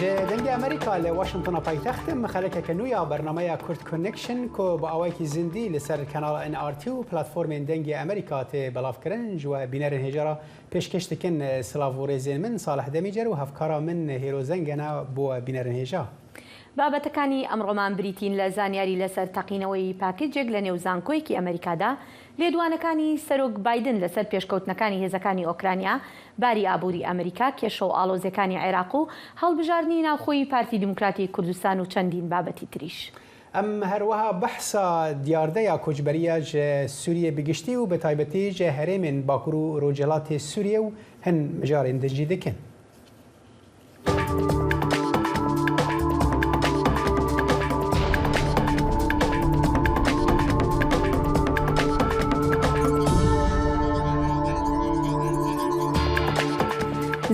دنگ امریکا لواشنطن پایتخت مخالکه که نویا برنامه کرد کنکشن که با آوائی زندی لسر کانال NRT و پلتفرم دنگ امریکا تی بلاف کرنج و بینر هجرا پیشکش تکن سلاوورزین من صالح دمیجر و هفکارا من هیروزنگنا بو بینر هجرا. بابەتەکانی ئەمڕۆمان بریتین لە زانیاری لەسەر تەقینەوەی پاکێجێک لە نێو زانکۆیەکی ئەمریکادا لێدوانەکانی سەرۆک بایدن لەسەر پێشکەوتنەکانی هێزەکانی ئۆکرانیا باری ئابووری ئەمریکا کێشە و ئاڵۆزیەکانی عێراق و هەڵبژاردنی ناوخۆی پارتی دیموکراتی کوردستان و چەندین بابەتی تریش. ام هروها بحثا دیارده کوچبریه ج سوریه بگشتی و به تایبەتی ج هەرێمên باکوور و ڕۆژهەڵاتی سوریه و هەن مجارên دژی دکن.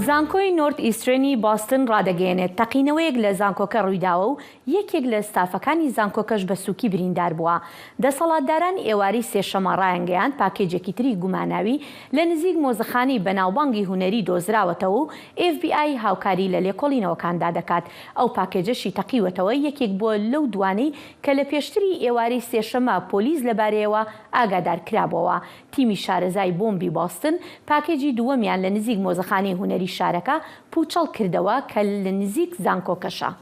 زانکۆی نۆرت ئیسترنی باستن ڕادەگەیەنێت تەقینەوەیەک لە زانکۆکە ڕوویداوە و یەکێک لە ستافەکانی زانکۆکەش بە سووکی بریندار بووە. دەسەڵاتداران ئێواری سێشەمە ڕایانگەیان پاکێجێکی تری گوماناوی لە نزیک مۆزەخانەی بەناوبانگی هونەری دۆزراوەتەوە و FBI هاوکاری لە لێکۆڵینەوەکاندا دەکات. ئەو پاکێجەشی تەقیوەتەوە یەکێک بووە لەو دوانەی کە لە پێشتری ئێواری سێشەمە پۆلیس لەبارەیەوە ئاگادار کرابەوە. تیمی شارەزای بۆمبی باستن پاکێجی دووەمیان لە نزیک مۆزەخانەی هونەری شارەکە پوچەڵ کردەوە کە لە نزیک زانکۆکەشە.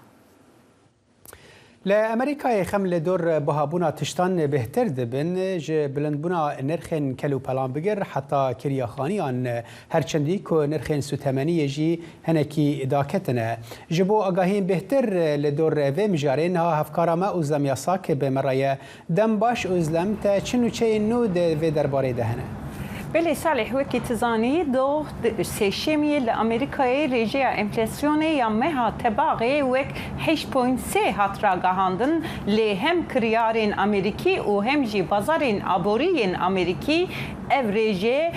لأمريكا خم لدور بهابونا تشتان بهتر دبن ج بلندبونا نرخن كلو بلان بگر حتى كريا خانيان هرچندي كو نرخن سوتمني جي هنكي داكتنا جبو اگاهين بهتر لدور و مجارين ها هفكارا ما اوزلم ياساك بمرايا دم باش اوزلم تا چنو چه نو ده و درباره دهنه. بله صالح وکی تزانی دو سیشمی لامریکای رژه انفلاسیون یا مها تباغی وک 8.3 هات را گهاندن لی هم کریارین امریکی و هم جی بازارین آبورین امریکی افریجه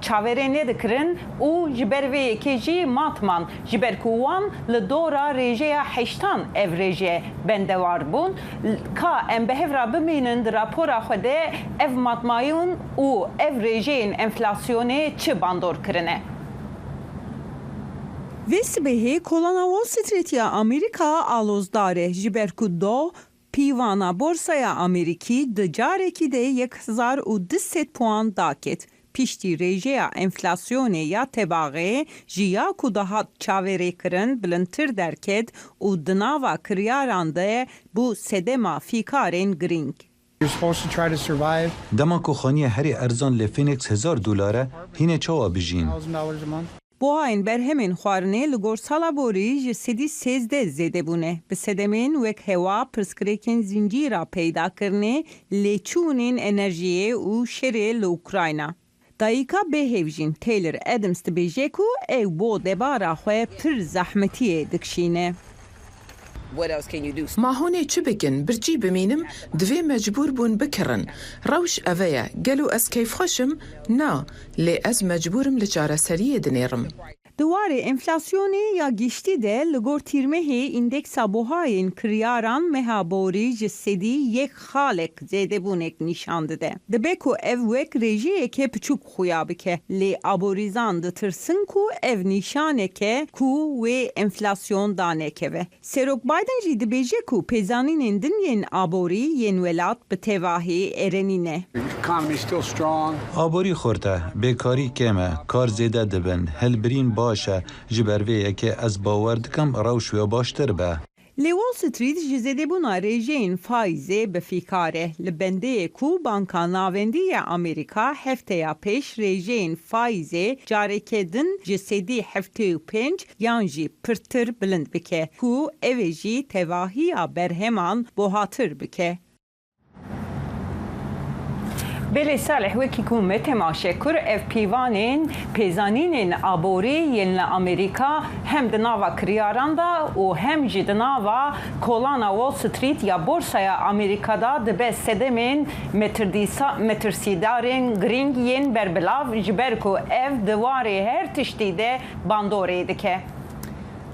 چاورینه دکرن و جبروی که جی ماتمان جبرکوان لدورا رژه هشتان افریجه بندوار بون که ام بهفرا بمینند راپورا خوده اف ماتمایون و افریجین انفلاسیونه چه باندور کرنه؟ ویسبهی کلانا وال استریت یا امریکا آلوزداره جبرکودو پیوانا بورسaya امریکی دجارکی ده 1200 puan daket. Pişti rejeya enflasyonu ya tebağı jiya kudahat çavere kırın bilintir derket u dınava kıriyaranda bu sedema fikaren gring. دما کو خانیه هری ارزان لفینکس $1000 هینه چاوا بجین. Bu ayın berhemin xwarine li gor sala borî ji sedî sêzdeh zêde bûne. Bi sedemên wek hewa pirsgirêkên zincîra peydakirine lêçûnên enerjiyê û şerê li Ukrayna. Dayîka bêhêv Taylor Adams dibêje ku ew bo debara xwe pir zehmetiyê dikişîne. ما هوني چه بگن برچی بمینم دوی مجبور بون بکرن روش اویا گلو از کیف خوشم نا لی از مجبورم لچاره سریه دنیرم Duvarê enflasyonê ya giştî de li gor tîrmehê îndeksa buhayên kiryaran meha borî ji sedî yek xalek zêdebûnek nîşan dide. Dibe ku ev wek rejiyeke piçûk xuya bike. Lê aborîzan ditirsin ku ev nîşaneke ku wê enflasyon da nekeve. Serok Biden jî dibêje ku pêzanînên din yên aborî yên welat bi tevahî erenîne. آبوری خورده بیکاری کمه کار زیده دبن هلبرین باشه جبرویه که از باور دکم روش و باشتر به Li Wall Street ji zêdebûna rêjeyên faîzê bi fîkare li bendeyê ku Banka Navendî ya Amerîka hefteya pêş rêjeyên faîzê careke din ji sedî heftê û pênc yan jî pirtir bilind bike ku ev ê jî tevahiya berheman bohatır bike. بله صالح وکی کو متماشکر اف پیوانین پیزانین آبوری ین امریکا هم دناوا کریاران دا و هم جی دناوا کولانا وال ستریت یا بورسaya امریکا دا دبه سدمین مترسیدارین گرینگ ین بربلاو جبرکو اف دواری هر تشتی ده باندوری دکه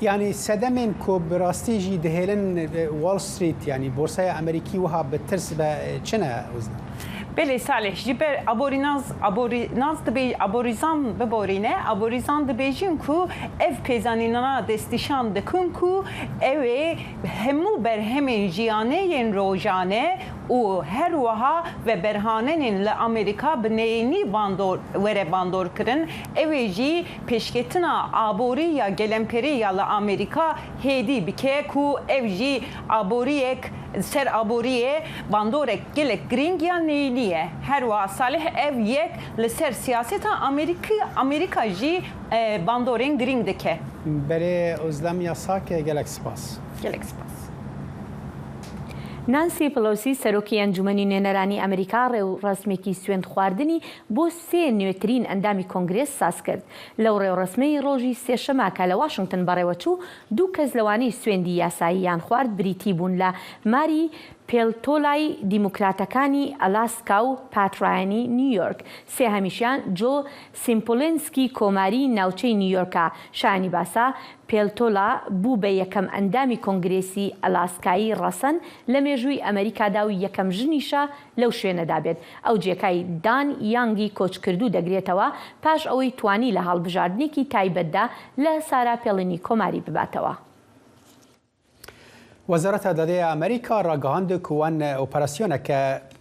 يعني سدمن كو براستي جي دهيلن وول ستريت يعني بورصة أمريكي وها بترس بچنا وزن بله صالح جبر ابوریناز دبی ابوریزان ببورینه ابوریزان دبیجین کو اف پیزانینا دستیشان دکن کو اوه همو بر همین جیانه ین روجانه و هر وها و برهانن لامریکا بنینی باندور وره باندور کرن اوه جی پیشکتنا ابوری یا گلمپری یا لامریکا هدی بکه کو اف جی ابوریک سر ابوریه باندورک گلک گرینگیا نیلیه هر وا صالح اف یک لسر سیاست امریکا جی باندورین گرینگ دکه بله ازلم یاساک گلک سپاس نانسی پلۆسی سەرۆکی ئەنجومەنی نوێنەرانی ئەمریکا ڕێوڕسمێکی سوێند خواردنی بۆ 3 نوێترین ئەندامی کۆنگرێس ساز کرد لەو ڕێوڕسمەی ڕۆژی سێشەماکە لە واشنگتن بەڕێوەچوو 2 کەس لەوانەی سوێندی یاساییان خوارد بریتی بوون لە ماری پێلتۆلای دیموکراتەکانی ئەلاسکا و پاترایانی نیویۆرک سێ هەمیشیان جۆ سیمپۆلنسکی کۆماری ناوچەی نیویۆرکە شانی باسا پێلتۆلا بوو بە یەکەم ئەندامی کۆنگرێسی ئەلاسکایی ڕەسەن لە مێژووی ئەمریکادا و یەکەم ژنیشە لەو شوێنەدا بێت ئەو جێکای دان یانگی کۆچکردو دەگرێتەوە پاش ئەوەی توانی لە هەڵبژاردنێکی تایبەتدا لە سارا پێڵنی کۆماری بباتەوە. وزارت داده امریکا را گهاند کوان اپراسیونک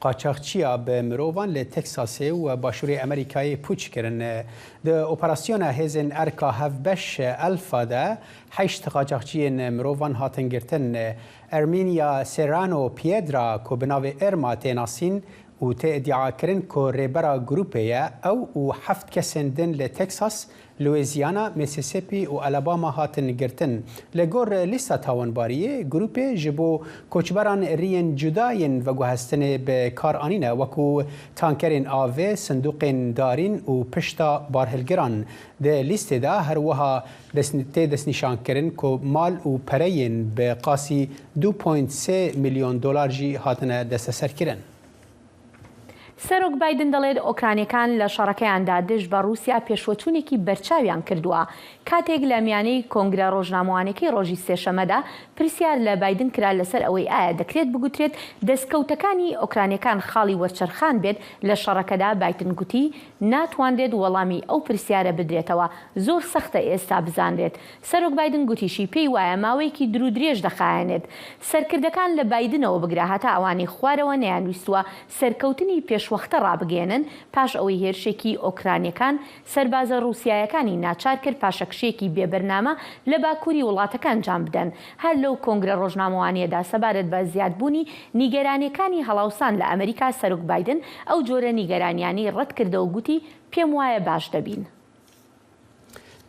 قاچاقچیا به مروان ل تکساس و باشوری امریکایی پوچ کردن. د اپراسیون هزن ارکا هفبش الفا ده 8 قاچاقچی مروان هاتن گرتن ارمینیا سرانو پیدرا کو بناو ارما تناسین و ادعا کردن کو ریبرا گروپیه او و 7 کسندن ل تکساس لویزیانا، میسیسیپی و آلاباما هاتن گرتن. لگور لیستا تاوانباریه گروپ جبو کوچبران ریین جداین و گوهستن به کار آنینه وکو تانکرین آوه، صندوقین دارین و پشتا بارهلگران. ده لیست دا هر وها دست نشان کرن که مال و پرین به قاسی 2.3 میلیون دلار جی هاتن دست سر کرن. سەرۆک بایدن دەڵێت ئۆکرانیەکان لە شەڕەکەیاندا دژ بە رووسیا پێشوەچوونێکی بەرچاویان کردووە کاتێک لە میانەی کۆنگرە ڕۆژنامەوانەکەی ڕۆژی سێشەمەدا پرسیار لە بایدن کرا لەسەر ئەوەی ئایا دەکرێت بگوترێت دەستکەوتەکانی ئۆکرانیەکان خاڵی وەرچەرخان بێت لە شەڕەکەدا بایدن گوتی ناتوانرێت وەڵامی ئەو پرسیارە بدرێتەوە زۆر سەختە ئێستا بزانرێت سەرۆک بایدن گوتیشی پێی وایە ماوەیەکی درو درێژ دەخایەنێت سەرکردەکان لە بایدنەوە بگرا هەتا ئەوانی خوارەوە نەیانویستووە سەرکەوتنی پێشوەختە ڕابگەێنن پاش ئەوەی هێرشێکی ئۆکرانیەکان سەربازە رووسیایەکانی ناچار کرد پاشەکشێکی بێبەرنامە لە باکووری وڵاتەکان جام بدەن هەر لەو کۆنگرە ڕۆژنامەوانیەدا سەبارەت بە زیادبوونی نیگەرانیەکانی هەڵاوسان لە ئەمریکا سەرۆک بایدن ئەو جۆرە نیگەرانیانی ڕەت کردەوە گوتی پێم وایە باش دەبین.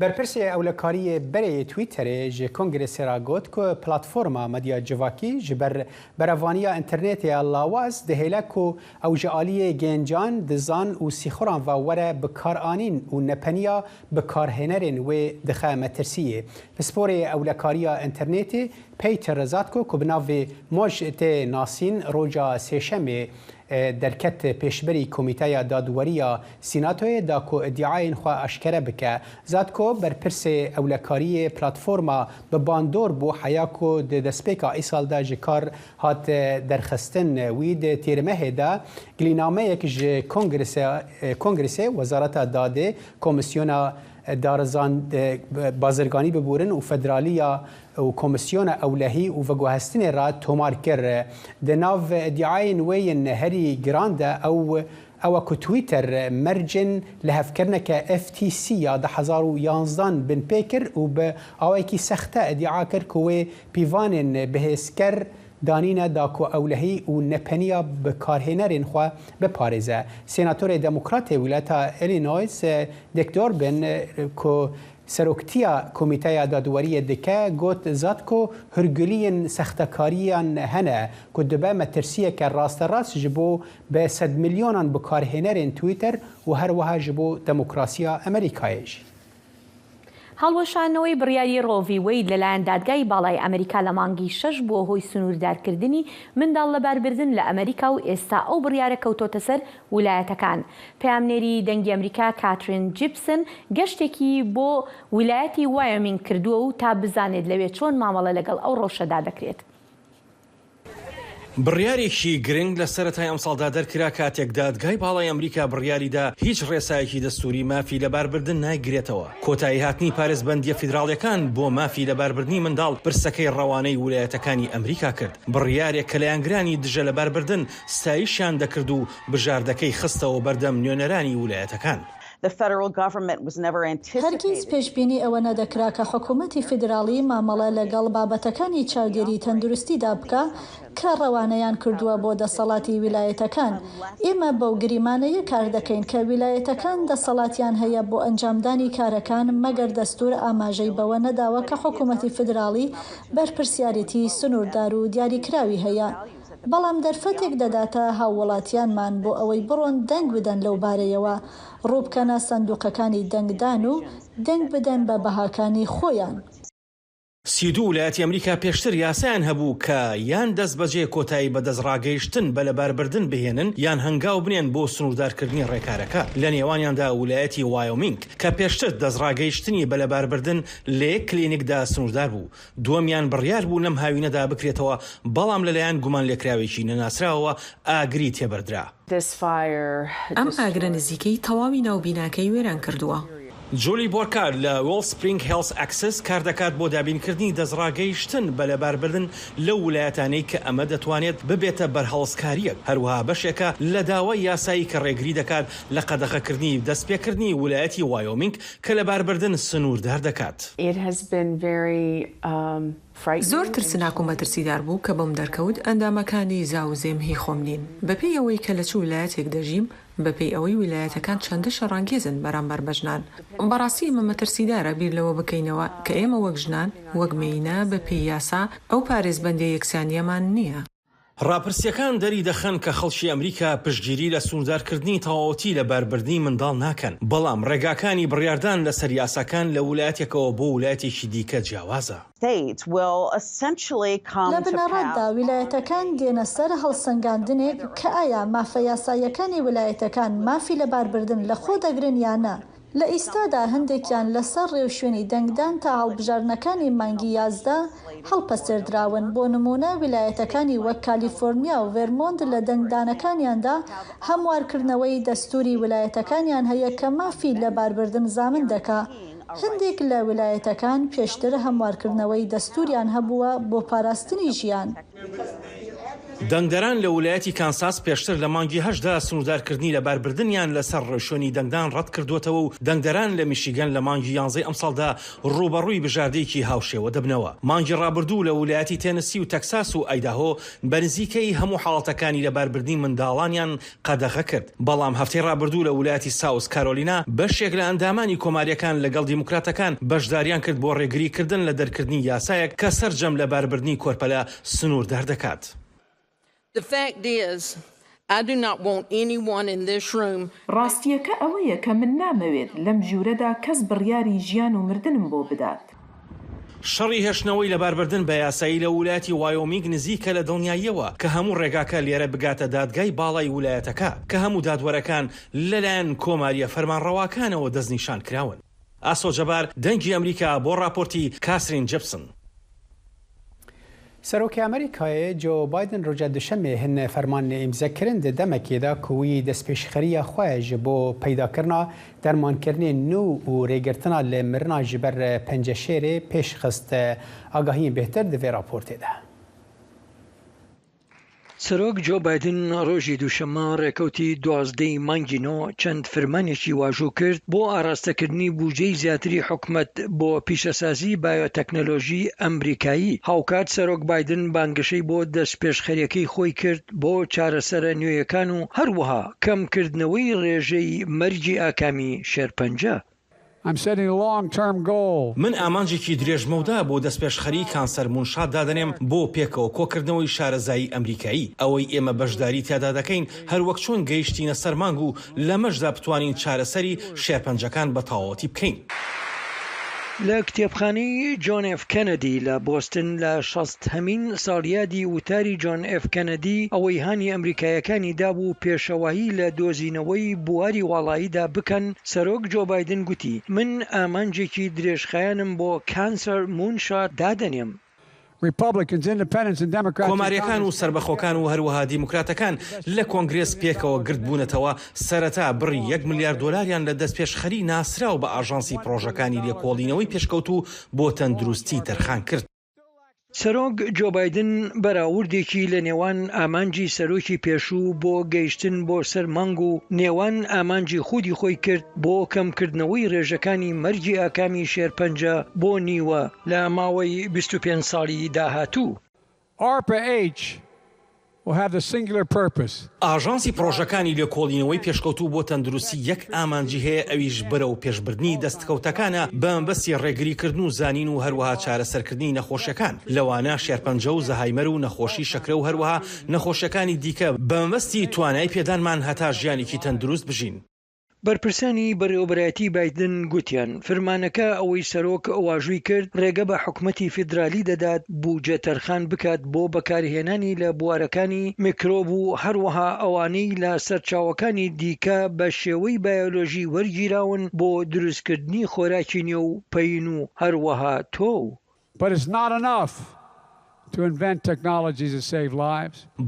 برپرسی اولکاری برای توییتر جه کنگرس را گفت که پلتفرما مدیا جواکی جبر بروانی اینترنت لاواز دهیلک و اوجالی گنجان دزان و سیخوران و وره بکارانین و نپنیا بکارهنرین و دخه مترسیه. پسپور اولکاری اینترنت پیتر رزاد که بناو موجت ناسین روجا سیشمه درکت پیشبری کمیته دادوری سیناتوی دا کو ادعای خو اشکره بکه زاد کو بر پرس اولکاری پلتفرما به باندور بو حیا کو د دسپیکا ایسال دا جکار هات درخستن وید تیرمه دا گلینامه یک کنگرس وزارت داده کمیسیون دارزان بازرگانی ببورن و فدرالیا و کمیسیون اولهی و وگوهستن را تومار کر دناو ادعای وین هری گراند او که تویتر مرجن لهفکرنه که FTC یا 2011 بن پیکر و به اوی کی سخته ادعا کر که پیوان بهسکر دانینا داکو اولهی و نپنیا به کارهنرین خو به پاریزه سناتور دموکرات ولایت ایلینویس دکتر بن کو سروکتیا کمیته دادوری دکه گوت زاد کو هرگلین سختکاریان هنه کو دبه مترسیه که راست جبو به 100 میلیونان به کارهنرین توییتر و هر وها جبو دموکراسیا امریکایش هەڵوەشانەوەی بڕیاری ڕۆڤی وەید لەلایەن دادگای باڵای ئەمریکا لە مانگی 6 بۆ هۆی سنووردارکردنی منداڵ لەباربردن لە ئەمریکا و ئێستا ئەو بڕیارە کەوتۆتە سەر ویلایەتەکان. پەیامنێری دەنگی ئەمریکا کاترین جیپسن گەشتێکی بۆ ویلایەتی وایۆمینگ کردووە و تا بزانێت لەوێ چۆن مامەڵە لەگەڵ ئەو ڕۆژەدا دەکرێت. بڕیارێکی گرنگ لە سەرەتای ئەم ساڵدا دەرکرا کاتێک دادگای باڵای ئەمریکا بڕیاریدا هیچ ڕێسایەکی دەستوری مافی لەباربردن نایگرێتەوە. کۆتایی هاتنی پارێزبەندیە فیدراڵیەکان بۆ مافی لەباربردنی منداڵ پرسەکەی ڕەوانەی ویلایەتەکانی ئەمریکا کرد. بڕیارێک کە لایەنگرانی دژە لەباربردن ستایشیان دەکرد و بژاردەکەی خستەوە بەردەم نوێنەرانی ویلایەتەکان. هەرگیز پێشبینی ئەوە نەدەکرا کە حکوومەتی فیدراڵی مامەڵە لەگەڵ بابەتەکانی چاودێری تەندروستیدا بکە کە ڕەوانەیان کردووە بۆ دەسەڵاتی ویلایەتەکان. ئێمە بەو گریمانەیە کار دەکەین کە ویلایەتەکان دەسەڵاتیان هەیە بۆ ئەنجامدانی کارەکان مەگەر دەستور ئاماژەی بەوە نەداوە کە حکوومەتی فیدراڵی بەرپرسیارەتی سنووردار و دیاریکراوی هەیە. بەڵام دەرفەتێک دەداتە هاووڵاتیانمان بۆ ئەوەی بڕۆن دەنگ بدەن لەو بارەیەوە، ڕووبکەنە سندوقەکانی دەنگدان و دەنگ بدەن بە بەهاکانی خۆیان. 32 ویلایەتی ئەمریکا پێشتر یاسایان هەبوو کە یان دەست بەجێ کۆتایی بە دەستڕاگەیشتن بە لەباربردن بهێنن یان هەنگاو بنێن بۆ سنووردارکردنی ڕێکارەکە. لە نێوانیاندا ویلایەتی وایۆمینگ کە پێشتر دەستڕاگەیشتنی بە لەباربردن لێ کلینیکدا سنووردار بوو. دووەمیان بڕیار بوو لەم هاوینەدا بکرێتەوە، بەڵام لەلایەن گومان لێکراوێکی نەناسراوەوە ئاگری تێبەردرا. ئەم ئاگرە نزیکەی تەواوی ناوبیناکەی وێران کردووە. جۆلی بۆرکار لە وۆل سپرینگ هێڵس ئەکسس کار دەکات بۆ دابینکردنی دەستڕاگەیشتن بە لەباربردن لەو ویلایەتانەی کە ئەمە دەتوانێت ببێتە بەرهەڵسکاریەک. هەروەها بەشێکە لە داوای یاسایی کە ڕێگری دەکات لە قەدەغەکردنی دەستپێکردنی ویلایەتی وایۆمینگ کە لەباربردن سنووردار دەکات. زۆر ترسناک و مەترسیدار بوو کە بەم دەرکەوت ئەندامەکانی زاوزێم هی خۆم نین. بەپێی ئەوەی کە لە چ ویلایەتێک دەژیم، بەپێی ئەوەی ویلایەتەکان چەندە شەڕانگێزن بەرامبەر بە ژنان. بەڕاستی ئمە مەترسیدارە بیر لەوە بکەینەوە کە ئێمە وەک ژنان وەک مێینە بەپێی یاسا ئەو پارێزبەندی یەکسانیەمان نییە. ڕاپرسیەکان دەری دەخەن کە خەڵکی ئەمریکا پشتگیری لە سنووردارکردنی تەواوەتی لە باربردنی منداڵ ناکەن، بەڵام ڕێگاکانی بڕیاردان لەسەر یاساکان لە ویلایەتێکەوە بۆ ویلایەتێکی دیکە جیاوازە. لە بنەڕەتدا ویلایەتەکان دێنە سەر هەڵسەنگاندنێک کە ئایا مافە یاسایەکانی ویلایەتەکان مافی لە باربردن لە خۆ دەگرن یانە. لە ئیستادا هەندێکیان لەسەر ڕێوشوێنی دەنگدان تا هەڵبژارنەکانی مانگی 11 هەڵپەسێردراون. بۆ نمونە ویلایەتەکانی وەک کالیفۆرنیا و ڤێرمۆند لە دەنگدانەکانیاندا هەموارکردنەوەی دەستوری ویلایەتەکانیان هەیە کە مافی لە باربردن زامن دەکا. هەندێک لە ویلایەتەکان پێشتر هەموارکردنەوەی دەستوریان هەبووە بۆ پاراستنی ژیان. دەنگدەران لە ویلایەتی کانساس پێشتر لە مانگی 8دا سنووردارکردنی لە باربردنیان لەسەر ڕێوشوێنی دەنگدان ڕەت کردوتەوە و دەنگدەران لە میشیگەن لە مانگی 11 ئەم ساڵدا ڕوبەڕووی بژاردەیەکی هاوشێوە دەبنەوە. مانگی ڕابردوو لە ویلایەتی تێنسی و تەکساس و ئایداهۆ بەنزیکەی هەموو حاڵەتەکانی لە باربردنی منداڵانیان قەدەغە کرد. بەڵام هەفتەی ڕابردوو لە ویلایەتی ساوس کارۆلینا بەشێک لە ئەندامانی کۆماریەکان لەگەڵ دیموکراتەکان بەشداریان کرد بۆ ڕێگریکردن لە دەرکردنی یاسایەک کە سەرجەم لە باربردنی کۆرپەلە سنووردار دەکات. ڕاستیەکە ئەوەیە کە من نامەوێت لەم ژوورەدا کەس بڕیاری ژیان و مردنم بۆ بدات. شەڕی هێشتنەوەی لە باربردن بە یاسایی لە ویلایەتی وایۆمینگ نزیکە لە دڵنیاییەوە کە هەموو ڕێگاکە لێرە بگاتە دادگای باڵای ویلایەتەکە کە هەموو دادوەرەکان لەلایەن کۆماریە فەرمانڕەواکانەوە دەستنیشان کراون. ئاسۆ جەبار، دەنگی ئەمریکا بۆ راپۆرتی کاسرین جەپسن. سەرۆکی ئەمریکایە جۆ بایدن ڕۆژە دوشەمێ هەن فەرمانە ئیمزەکردن دەمەکێدا کوی دەستپێشخەریە خۆیش بۆ پەیداکردنا دەرمانکردنی نو و ڕێگرتنا لە مرنا ji ber penceşêrê pêşxist agahiyên bêhter di vê raportê de. سەرۆک جۆ بایدن ڕۆژی دووشەممە ڕێکەوتی 12 مانگی نۆ چەند فرمانێکی واژوو کرد بۆ ئاراستەکردنی بودجەی زیاتری حکومەت بۆ پیشەسازی بایۆتەکنۆلۆژی ئەمریکایی. هاوکات سەرۆک بایدن بانگشەی بۆ دەستپێشخەریەکەی خۆی کرد بۆ چارەسەرە نوێیەکان و هەروەها کەمکردنەوەی ڕێژەی مەرجی ئاکامی شێرپەنجە. من ئامانجێکی درێژمەودا بۆ دەستپێشخەری کانسەر مونشات دادەنێم بۆ پێکەوە کۆکردنەوەی شارەزایی ئەمریکایی. ئەوەی ئێمە بەشداری تیادا دەکەین هەروەک چۆن گەیشتینە سەرمانگ و لەمەشدا بتوانین چارەسەری شێرپەنجەکان بە تەواوەتی بکەین. لە کتێبخانەی جۆن ئف کەنەدی لە بۆستن لە 60هەمین ساڵیادی وتاری جۆن ئف کەنەدی ئەوەی هانی ئەمریکایەکانی دابوو پێشەوایی لە دۆزینەوەی بواری وڵاییدا بکەن، سەرۆک جۆ بایدن گوتی من ئامانجێکی درێژخایەنم بۆ کانسەر مونشات دادەنێم. کۆماریەکان و سربەخۆکان و هەروەها دیموکراتەکان لە کۆنگرێس پێکەوە گرت بوونەتەوە سەرەتا بڕی 1 ملیار دۆلاریان لە دەست پێشخەری ناسراو بە ئاژانسی پرۆژەکانی لێکۆڵینەوەی پێشکەوتو بۆ تەندروستی تەرخان کرد. سەرۆک جۆ بایدن بەراوردێکی لە نێوان ئامانجی سەرۆکی پێشوو بۆ گەیشتن بۆ سەر مانگ و نێوان ئامانجی خودی خۆی کرد بۆ کەمکردنەوەی ڕێژەکانی مەرجی ئاکامی شێرپەنجە بۆ نیوە لە ماوەی 25 ساڵی داهاتوو. ئاژانسی پرۆژەکانی لێکۆڵینەوەی پێشکەوتوو بۆ تەندروستی 1 ئامانجی هەیە، ئەویش بەرە و پێشبردننی دەستکەوتەکانە بە مەبەستی ڕێگریکردن و زانین و هەروەها چارەسەرکردنی نەخۆشیەکان لەوانە شێرپەنجە و زەهایمەر و نەخۆشی شەکرە و هەروەها نەخۆشیەکانی دیکە بە مەبەستی توانای پێدانمان هەتا ژیانێکی تەندروست بژین. بەرپرسانی بەڕێوەبەرایەتی بایدن گوتیان فەرمانەکە ئەوەی سەرۆک واژووی کرد ڕێگە بە حکومەتی فیدرالی دەدات بوجە تەرخان بکات بۆ بەکارهێنانی لە بوارەکانی میکرۆب و هەروەها ئەوانەی لە سەرچاوەکانی دیکە بە شێوەی بایۆلۆژی وەرگیراون بۆ دروستکردنی خۆراکی نێو و پەین و هەروەها تۆ.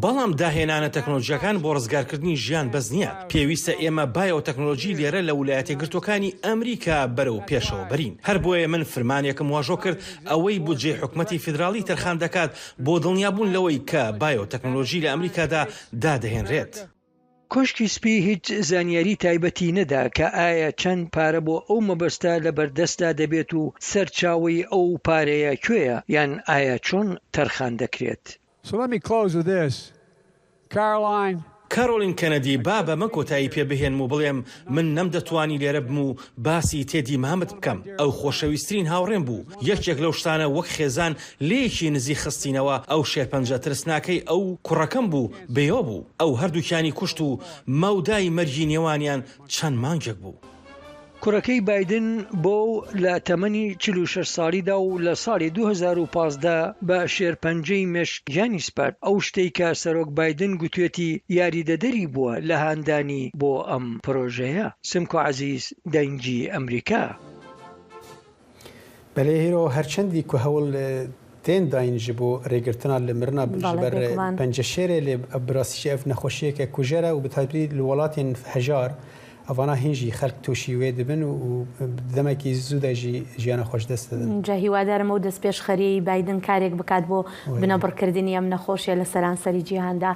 بەڵام داهێنانە تەکنۆلۆژیەکان بۆ ڕزگارکردنی ژیان بەس نییە. پێویستە ئێمە بایۆ تەکنۆلۆژی لێرە لە ویلایەتە یەکگرتووەکانی ئەمریکا بەرەو پێشەوە بەرین. هەر بۆیە من فرمانێکم واژۆ کرد ئەوەی بودجێ حکومەتی فیدرالی تەرخان دەکات بۆ دڵنیابوون لەوەی کە بایۆ تەکنۆلۆژی لە ئەمریکادا دادەهێنرێت. کۆشکی سپی هیچ زانیاری تایبەتی نەدا کە ئایا چەند پارە بۆ ئەو مەبەستە لە بەردەستا دەبێت و سەرچاوی ئەو پارەیە کوێیە یان ئایا چۆن تەرخان دەکرێت. کارۆلین کەنەدی با بە من کۆتایی پێ بهێنم و بڵێم من نەمدەتوانی لێرە بم و باسی تێدی مامت بکەم. ئەو خۆشەویستترین هاوڕێم بوو. یەکێک لەو شتانە وەک خێزان لێکی نزی خستینەوە. ئەو شێرپەنجە ترسناکەی ئەو کوڕەکەم بوو بێیۆ بوو. ئەو هەردووکیانی کوشت و مەودای مەرجی نێوانیان چەند مانگێک بوو. کوڕەکەی بایدن بۆ لە تەمەنی 46 ساڵیدا و لە ساڵی 2015 بە شێرپەنجەی مێشکیانی سپارد. ئەو شتەی کە سەرۆک بایدن گوتوێتی یاریدەدەری بووە لە هاندانی بۆ ئەم پرۆژەیە. سمکۆ عەزیز دەنگی ئەمریکا. بەلێ هیرۆ هەرچەندی کو هەوڵ تێن داینج بۆ ڕێگرتنا لە مرنا بەر پەنجەشێرێ لێ براسیشی ئەف نەخۆشیەکە کوژەرە و بەتایبەتی لە وڵاتین هەژار ئەوانە هینجی خەڵک تووشی وێ دەبن و دەمێکی زوودەژی ژیانە خۆش دەست دەدەن. جا هیوادارمە و دەست پێشخەری بایدن کارێک بکات بۆ بنەبڕکردنی ئەم نەخۆشیە لە سەرانسەری جیهاندا.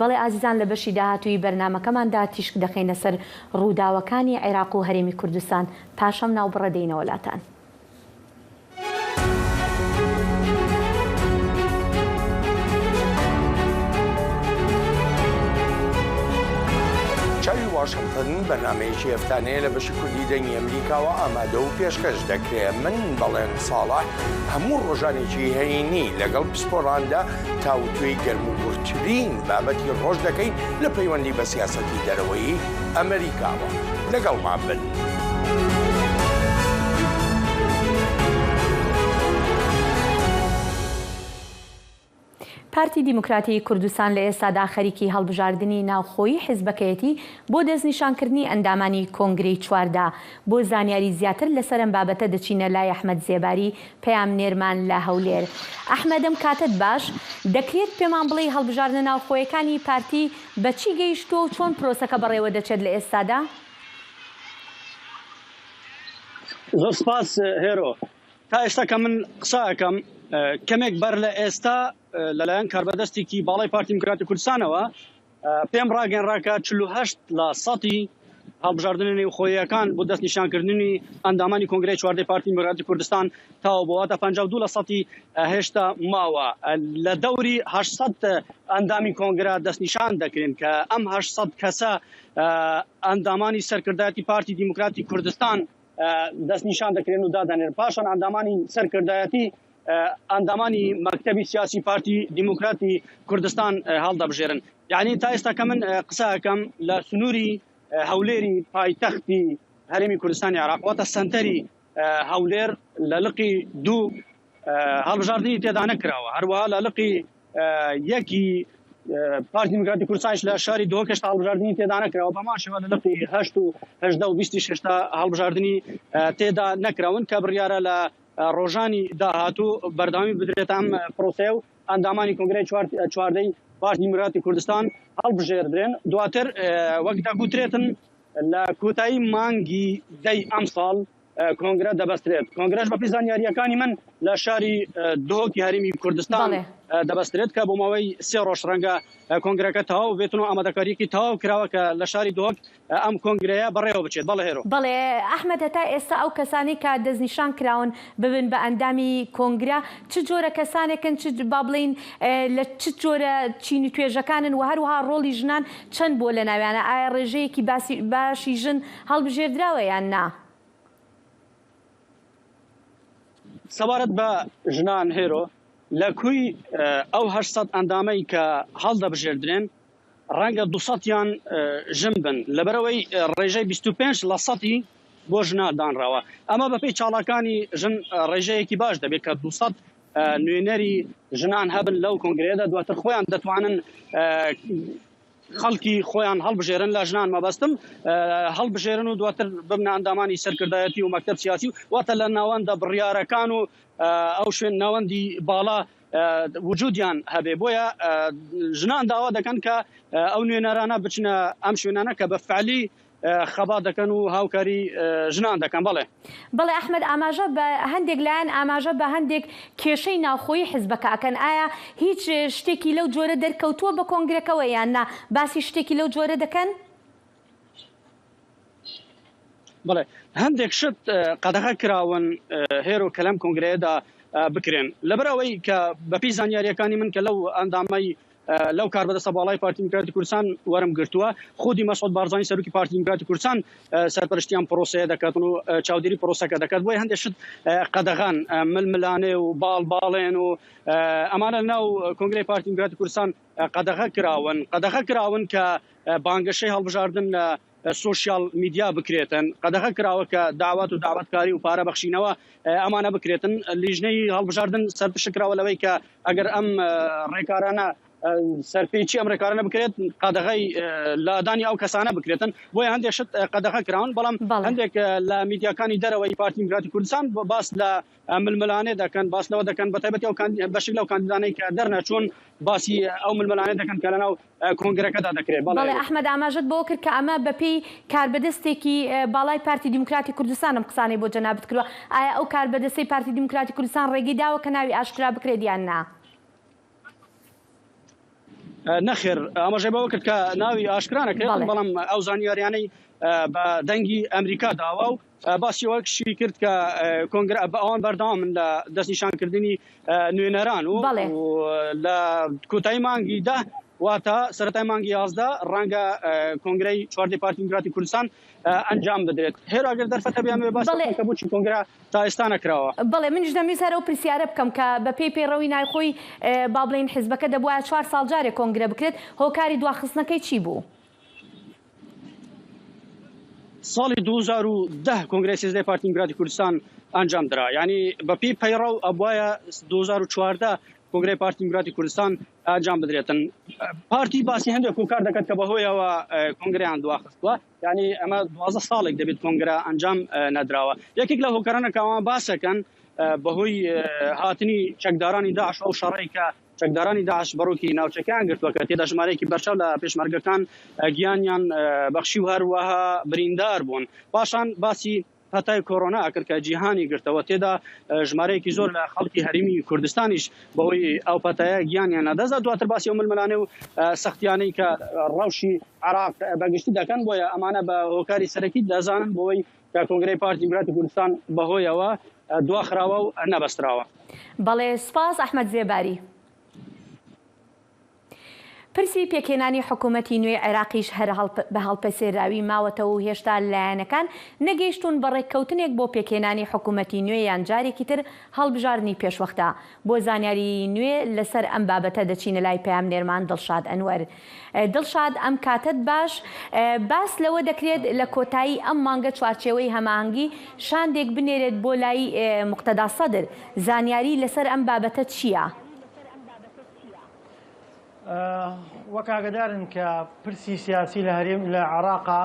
بەڵێ ئازیزان لە بەشی داهاتووی بەرنامەکەماندا تیشک دەخینە سەر ڕووداوەکانی عێراق و هەرێمی کوردستان پاشەم ناوبڕەدەینەوە لاتان. واشنگتن بەرنامەیەکی هەفتانەیە لە بەشی کوردی دەنگی ئەمریکاوە ئامادە و پێشکەش دەکرێت. من بەڵێن ساڵح هەموو ڕۆژانێکی هەینی لەگەڵ پسپۆراندا تاوتوێی گەرموگورترین بابەتی ڕۆژ دەکەین لە پەیوەندی بە سیاسەتی دەرەوەی ئەمریکاوە. لەگەڵمان بن. پارتی دیموکراتی کوردستان لە ئێستادا خەریکی هەڵبژاردننی ناوخۆیی حیزبەکەیەتی بۆ دەستنیشانکردنی ئەندامانی کۆنگرەی چواردا. بۆ زانیاری زیاتر لەسەر ئەم بابەتە دەچینە لای ئەحمەد زێباری پەیام نێرمان لە هەولێر. ئەحمەدم کاتت باش، دەکرێت پێمان بڵێ هەڵبژاردنە ناوخۆیەکانی پارتی بەچی گەیشتۆ و چۆن پرۆسەکە بەڕێوە دەچێت لە ئێستادا؟ زۆر سپاس هێرۆ. تا ئێستا کە من قسەکەم کەمێک بەر لە ئێستا لەلایەن کاربەدەستێکی باڵای پارتی دیموکراتی کوردستانەوە پێم ڕاگەنڕاکە 48% هەڵبژاردننی نێوخۆییەکان بۆ دەست نیشانکردنی ئەندامانی کۆنگرەی چواردەی پارتی دیموکراتی کوردستان تاوە بۆواتە 52% هێشتا ماوە. لە دەوری 800 ئەندامی کۆنگرە دەستنیشان دەکرێن کە ئەم 800 کەسە ئەندامانی سەرکردایەتی پارتی دیموکراتی کوردستان دەستنیشان دەکرێن و دادەنێن. پاشان ئەندامانی سەرکردایەتی ئەندامانی مەکتەبی سیاسی پارتی دیموکراتی کوردستان هەڵدەبژێرن. یعنی تا ئێستا کە من قسەکەم لە سنووری هەولێری پایتەختی هەرێمی کوردستانی عێراق واتە سەنتەری هەولێر لە لقی 2 هەڵبژاردننی تێدا نەکراوە. هەروەها لە لقی 1 پارتی دیموکراتی کوردستانش لە شاری دۆکەشت هەڵبژاردننی تێدا نەکراوە. بەمان شێوە لە لقی 8 و 18 و 26 هەڵبژاردننی تێدا نەکراون کە بڕیارە لە ڕۆژانی داهاتوو بەردامی بدرێت ئەم پرۆسێ و ئەندامانی کۆنگرەی چواردەی پارتی دیموکراتی کوردستان هەڵبژێردرێن دواتر وەک دەگوترێتن لە کۆتایی مانگی دەی ئەم ساڵ کۆنگرە دەبەسترێت کۆنگرەش بە پێی زانیاریەکانی من لە شاری دۆکی هەرێمی کوردستان دەبەسترێت کە بۆ ماوەی 3 ڕۆژ ڕەنگە کۆنگرەکە تەواو بێتن و ئامادەکاریەکی تەواو کراوە کە لە شاری دۆک ئەم کۆنگرەیە بەڕێوە بچێت بەڵێ هێرۆ بەڵێ ئەحمەد هەتا ئێستا ئەو کەسانی کە دەستنیشان کراون ببن بە ئەندامی کۆنگرە چ جۆرە کەسانێکن با بڵین لە چ جۆرە چین و توێژەکانن و هەروها ڕۆڵی ژنان چەند بۆ لە ناویانە ئایا ڕێژەیەکی باشی ژن هەڵبژێردراوە یان نا؟ سەبارەت بە ژنان هێرۆ لە کوی ئەو 800 ئەندامەی کە هەڵدەبژێردرێن ڕەنگە 200یان ژن بن لەبەرەوەی ڕێژەی 25% بۆ ژنا دانراوە ئەمە بەپێی چاڵەکانی ژن ڕێژەیەکی باش دەبێت کە 200 نوێنەری ژنان هەبن لەو کۆنگرەیەدا دواتر خۆیان دەتوانن خەڵکی خۆیان هەڵبژێرن لە ژنان مەبەستم هەڵبژێرن و دواتر ببنە ئەندامانی سەرکردایەتی و مەکتەب سیاسی و واتە لە ناوەندە بڕیارەکان و ئەو شوێن ناوەندی باڵا وجودیان هەبێ بۆیە ژنان داوا دەکەن کە ئەو نوێنەرانە بچنە ئەم شوێنانە کە بە فعلی خەبا دەکەن و هاوکاری ژنان دەکەن بەڵێ ئەحمەد ئاماژە بە هەندێک لایەن ئاماژە بە هەندێک کێشەی ناوخۆیی حیزبەکەکەن ئایا هیچ شتێکی لەو جۆرە دەرکەوتووە بە کۆنگرەکەوە یان نا باسی شتێکی لەو جۆرە دەکەن؟ بڵێ هەندێک شت قەدەغە کراون هێرۆ کە لەم کۆنگرەیەدا بکرێن لەبەرەوەی کە بەپێی زانیاریەکانی من کە لەو ئەندامەی لەو کاربەدەستە باڵای پارتی دیموکراتی کوردستان وەرم گرتووە خودی مەسعود بارزانی سەرۆکی پارتی دیموکراتی کوردستان سەرپەرشتیان پرۆسەیە دەکاتن و چاودێری پرۆسەکە دەکات بۆی هەندێک شت قەدەغان ململانێ و باڵێن و ئەمانە ناو کۆنگرەی پارتی دیموکراتی کوردستان قەدەغە کراون کە بانگەشەی هەڵبژاردن لە سوشیال میدیا بکرێتن قەدەغە کراوە کە داوات و داواتکاری و پارە بەخشینەوە ئەمانە بکرێتن لیژنەی هەڵبژاردن سەرپشکراوە لەوەی کە ئەگەر ئەم ڕێکارانە سەرپێچی ئەمریکارانە بکرێت قەدەغەی لادانی ئەو کەسانە بکرێتن بۆی هەندێک شت قەدەغە کراون بەڵام هەندێک لە میدیاکانی دەرەوەی پارتی دیموکراتی کوردستان باس لە ململانێ دەکەن باس لەوە دەکەن بەتایبەتی ئەو بەشی لەو کاندیدانەی کە دەرنەچوون باسی ئەو ململانێ دەکەن کە لەناو کۆنگرەکەدا دەکرێت بەڵێ ئەحمەد ئاماژەت بۆ کرد کە ئەمە بەپێی کاربەدەستێکی باڵای پارتی دیموکراتی کوردستانم قسانەی بۆ جەنابەت کردووە ئایا ئەو کاربەدەستەی پارتی دیموکراتی کوردستان ڕێگەی داوە کە ناوی ئاشکرا بکرێت یان نا؟ نەخێر ئاماژەی بەوە کرد کە ناوی ئاشکرانەکرێت بەڵام ئەو زانیاریانەی بە دەنگی ئەمریکا داوا و باسی وەکشی کرد کە کۆنگرە بە ئەوان بەردەوام من لە دەستنیشانکردنی نوێنەران و لە کۆتایی مانگی ده واتە سەرەتای مانگی 11 ڕەنگە کۆنگرەی چواردەی پارتی دیموکراتی کوردستان ئەنجام بدرێت هێرو ئەگەر دەرفەتە بیان باسی کە بۆچی کۆنگرە تا ئێستا نەکراوە بەڵێ منیش دەمویست هەرە و پرسیارە بکەم کە بە پێی پەیڕەوی نایخۆی با بڵین حیزبەکە دەبوایە 4 ساڵ جارێک کۆنگرە بکرێت هۆکاری دواخستنەکەی چی بوو؟ ساڵی 2010 کۆنگرەی 13 پارتی دیموکراتی کوردستان ئەنجام درا یعنی بە پێی پەیڕەو ئەبوایە 2014 کۆنگرەی پارتی دیموکراتی کوردستان ئەنجام بدرێتن پارتی باسی هەندێک هۆکار دەکات کە بەهۆیەوە کۆنگرەیان دواخستووە یعنی ئەمە 12 ساڵێک دەبێت کۆنگرە ئەنجام نەدراوە یەکێک لە هۆکارانە کە ئەوان باسەکەن بەهۆی هاتنی چەکدارانی داعش ئەو شەڕەی کە چەکدارانی داعش بەڕۆکی ناوچەکان گرتووە کە تێدا ژمارەیەکی بەرچاو لە پێشمەرگەکان گیانیان بەخشی و هەروەها بریندار بوون پاشان باسی هەتای کۆڕۆنا ئەکرد کە جیهانی گرتەوە تێدا ژمارەیەکی زۆر لە خەڵکی هەرێمی کوردستانیش بەهۆی ئەو پەتایە گیانیان نەدەزا دواتر باسی ئەو ململانێ و سەختیانەی کە ڕەوشی عراق بەگشتی دەکەن بۆیە ئەمانە بە هۆکاری سەرەکی دەزانن بۆی کە کۆنگرەی پارتی دیموکراتی کوردستان بەهۆیەوە دواخراوە و نەبەستراوە. بەڵێ سپاس ئەحمەد زێباری. پرسی پێکێنانی حکوومەتی نوێ عێراقیش هەر بە هەڵپەسێراوی ماوەتەوە و هێشتا لایەنەکان نەگەیشتون بە ڕێککەوتنێک بۆ پێکێنانی حکوومەتی نوێ یان جارێکی تر هەڵبژاردننی پێشوەختە بۆ زانیاری نوێ لەسەر ئەم بابەتە دەچینە لای پەیامنێرمان دڵشاد ئەنوەر. دڵشاد ئەم کاتت باس لەوە دەکرێت لە کۆتایی ئەم مانگە چوارچێوەی هەماهەنگی شاندێک بنێرێت بۆ لای موقتەدا سەدر زانیاری لەسەر ئەم بابەتە چییە؟ وەکاگەدارن کە پرسی سیاسی لە هەرێم لە عێراقا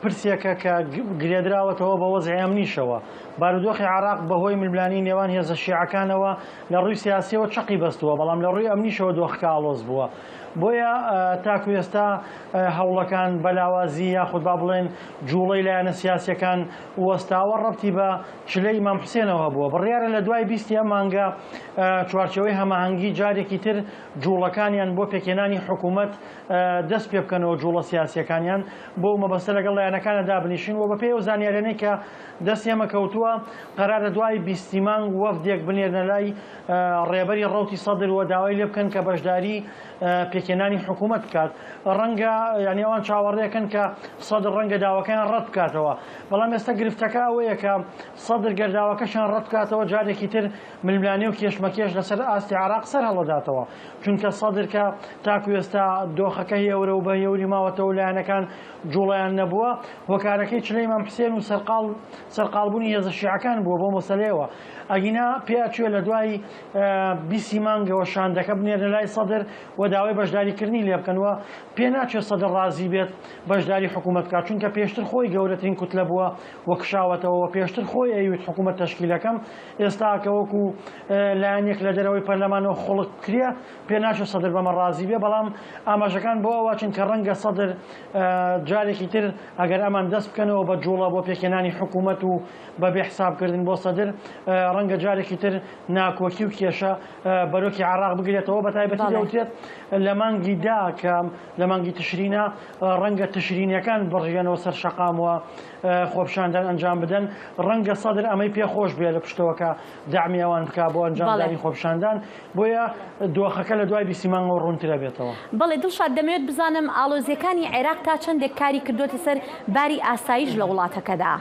پرسێکە کە گرێدراوەتەوە بە وەزعی ئەمنیشەوە. بارودۆخی عێراق بەهۆی ململانی نێوان هێزە شیعەکانەوە لە ڕووی سیاسیەوە چەقی بەستووە، بەڵام لە ڕووی ئەمنیشەوە دۆخەکە ئاڵۆز بووە. بۆیە تاکو ئێستا هەوڵەکان بەلاوازی یاخود با بڵێن جوڵەی لایەنە سیاسیەکان وەستاوە ڕەبتی بە چلەی ئیمام حوسێنەوە بووە. بڕیارە لە دوای 20 ئەم مانگە چوارچەوەی هەماهەنگی جارێکی تر جوڵەکانیان بۆ پێکێنانی حکوومەت دەست پێ بکەنەوە جوڵە سیاسیەکانیان بۆ مەبەستە لەگەڵ لایەنەکانە دابنیشن و بە پێی ئەو زانیاریانەی کە دەست ئێمە کەوتووە قەرارە دوای 20 مانگ وەفدێک بنێرنە لای ڕێبەری ڕەوتی سەدر و داوای لێ بکەن کە بەشداری پێکێنانی حکوومەت بکات. ڕەنگە یعنی ئەوان چاوەڕێکن کە سەدر ڕەنگە داواکەیان ڕەت بکاتەوە، بەڵام ئێستا گرفتەکە ئەوەیە کە سەدر گەرداوەکەشان ڕەت بکاتەوە جارێکی تر ململانی و کێشمەکێش لەسەر ئاستی عێراق سەر هەڵەداتەوە، چونکە سەدر کە تاکو ئێستا دۆخەکە هێورە و بە هێوری ماوەتەوە لایەنەکان جوڵیان نەبووە، هۆکارەکەی چلەی ئیمام حوسێن و سەرقاڵبوونی هێزە شیعەکان بووە بۆ مەسەلەیەوە. ئەگینا پێچوێ لە دوای 20 مانگەوە شاندەکە بنێرنە لای سەدر و داوای بەشداریکردنی لێ بکەنەوە، پێ ناچێت سەدر ڕازی بێت بەشداری حکوومەت بکات، چونکە پێشتر خۆی گەورەترین کوتلە بووە و کشاوەتەوە، پێشتر خۆی ئەیوێت حکوومەت تەشکیلەکەم. ئێستا کە وەکو لایەنێک لە دەرەوەی پەرلەمانەوە خۆڵک کرێ، پێ ناچێت سەدر بەمە ڕازی بێ، بەڵام ئاماژەکان بۆ ئەوواچن کە ڕەنگە سەدر جارێکی تر ئەگەر ئەمان دەست بکەنەوە بە جوڵە بۆ پێکێنانی حکوومەت و بە بێحسابکردن بۆ سەدر، ڕەنگە جارێکی تر ناکۆکی و کێشە بەرۆکی عێراق بگرێتەوە، بە تایبەتی دەوترێت لە مانگی دا کە لە مانگی تشرینە ڕەنگە تشرینیەکان بڕژێنەوە سەر شەقامەوە خۆپشاندان ئەنجام بدەن، ڕەنگە سەدر ئەمەی پێخۆش بێ لە پشتەوە کە داعمی ئەوان بکا بۆ ئەنجامدانی خۆپشاندان، بۆیە دۆخەکە لە دوای 20 مانگەوە ڕوونترە بێتەوە. بەڵێ دڵشاد دەمەوێت بزانم ئاڵۆزیەکانی عێراق تا چەندێک کاری کردوتە سەر باری ئاسایش لە وڵاتەکەدا؟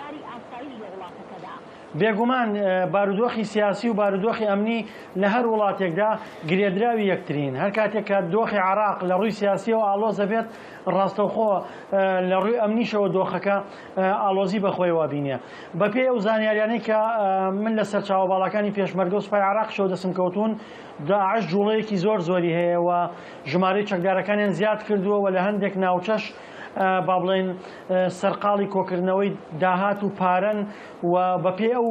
بێگومان بارودۆخی سیاسی و بارودۆخی ئەمنی لە هەر وڵاتێکدا گرێدراوی یەکترین. هەر کاتێک کە دۆخی عێراق لە ڕووی سیاسیەوە ئاڵۆزە بێت، ڕاستەوخۆ لە ڕووی ئەمنیشەوە دۆخەکە ئاڵۆزی بەخۆی وابینە. بەپێ ئەو زانیاریانەی کە من لە سەر چاوەباڵەکانی پێشمەرگە و سوپای عێراق شەو دەسم کەوتون، داعش جوڵەیەکی زۆری هەیە و ژمارەی چەکدارەکانیان زیاد کردووە و لە هەندێک ناوچەش با بڵێن سەرقاڵی کۆکردنەوەی داهات و پارەن و بەپێ ئەو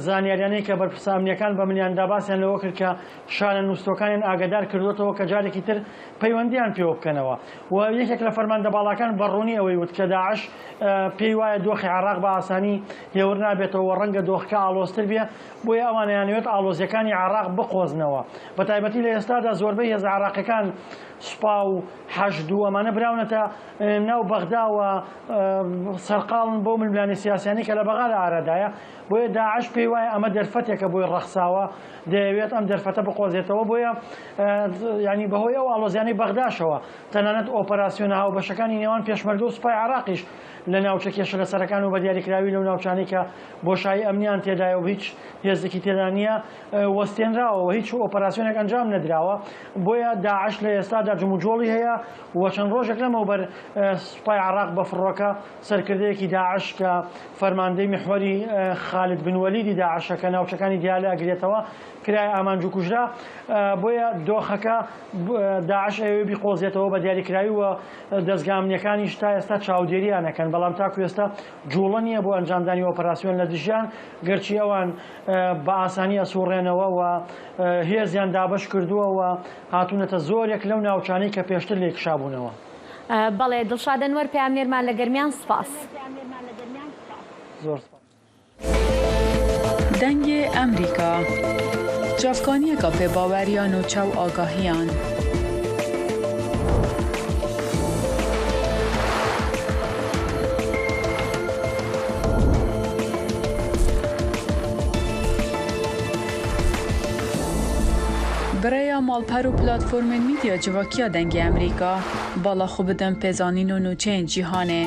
زانیاریانەی کە بەرپرسە ئەمنیەکان بە منیاندا باسییان لەوە کرد کە شانە نووسەکانیان ئاگادار کردوێتەوە کە جارێکی تر پەیوەندیان پێوە بکەنەوە. و یەکێک لە فەرماندەباڵەکان بەڕوونی ئەوەی وت کە داعش پێی وایە دۆخی عێراق بە ئاسانی هێور نابێتەوە، ڕەنگە دۆخەکە ئاڵۆزتر بێ، بۆیە ئەوانیانەوێت ئاڵۆزیەکانی عێراق بقۆزنەوە. بە تایبەتی لە ئێستادا زۆربەی هێز عێراقیەکان سوپا و حەشد و ئەمانە براونەتە ناو بەغدا و سەرقاڵن بۆ ململانی سیاسیانی کە لە بەغا لە ئارادایە، بۆیە داعش پێی وایە ئەمە دەرفەتێکە بۆی ڕەخساوە، دەیەوێت ئەم دەرفەتە بقۆزێتەوە، بۆیە ینی بەهۆی ئەو ئاڵۆزیانەی بەغداشەوە تەنانەت ئۆپەراسیۆنە هاوبەشەکانی نێوان پێشمەرگە و سوپای عێراقیش لە ناوچە کێشە لە سەرەکان و بە دیاریکراوی لەو ناوچانەی کە بۆشایی ئەمنیان تێدایە و هیچ هێزێکی تێدا نییە وەستێنراوە و هیچ ئۆپەراسیۆنێک ئەنجام نەدراوە. بۆیە داعش لە ئێستادا جموجۆڵی هەیە و چەند ڕۆژێک لەمەوبەر سوپای عێراق بە فڕۆکە سەرکردەیەکی داعش کە فەرماندەی میحوەری خالد بن وەلیدی داعشە کە ناوچەکانی دیالە ئەگرێتەوە کرای ئامانج و کوژرا. بۆیە دۆخەکە داعش ئەوێ بیقۆزێتەوە بە دیاریکراوی و دەستگامنیەکانی تا ئێستا چاودێریانەکەن، بەڵام تاکو ئێستا جوڵە نییە بۆ ئەنجامدانی ئۆپەراسیۆن لە دژیان، گەرچی ئەوان بە ئاسانی ئەسوڕێنەوە و هێزیان دابش کردووە و هاتوونەتە زۆرێک لەو ناوچانەی کە پێشتر لێ کشابوونەوە. بەڵێ دڵشاد ئەنوەر پەیامنێرمان لە گەرمیان سپاس. زۆر دەنگێ ئەمریکا جافکانیەکە پێباوەریان و چاو ئاگاهیان. برای مالپەر و پلاتفۆرمên میدیا civakîya dengê Amerîka bala xwe bidin pêzanîn û nûçeyên cîhanê.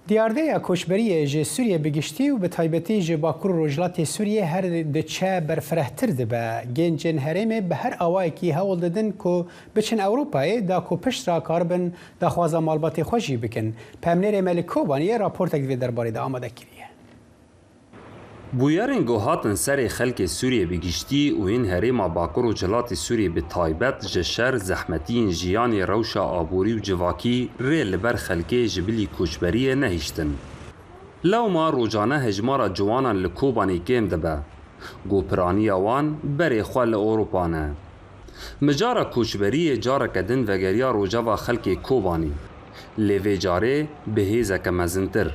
دیاردەیە کۆچبەریە ji Sûriye bigiştî û bi taybetî ji Bakur û Rojhilatê Sûriye her diçe berfirehtir dibe. Gencên herêmê bi her awayekî hewl didin ku biçin Ewropayê da ku piştra karibin daxwaza malbatê xwe jî bikin. Pemnêrê Melik Kobaniyê raportek vê derbarê de amade kiriye. بویارên gohatin serê xelkê Sûriyê bi giştî û yên herêma Bakur û Celatê Sûriyê bi taybet ji şer zehmetiyên jiyanê rewşa aborî û civakî rê li ber xelkê ji bilî koçberiyê nehîştin. Lewma rojane hejmara ciwanan li Kobanê kêm dibe. Gopiraniya wan berê xwe li Ewropa ne. Micara koçberiyê careke din vegeriya rojava xelkê Kobanî. Lê vê carê bi hêzeke mezintir.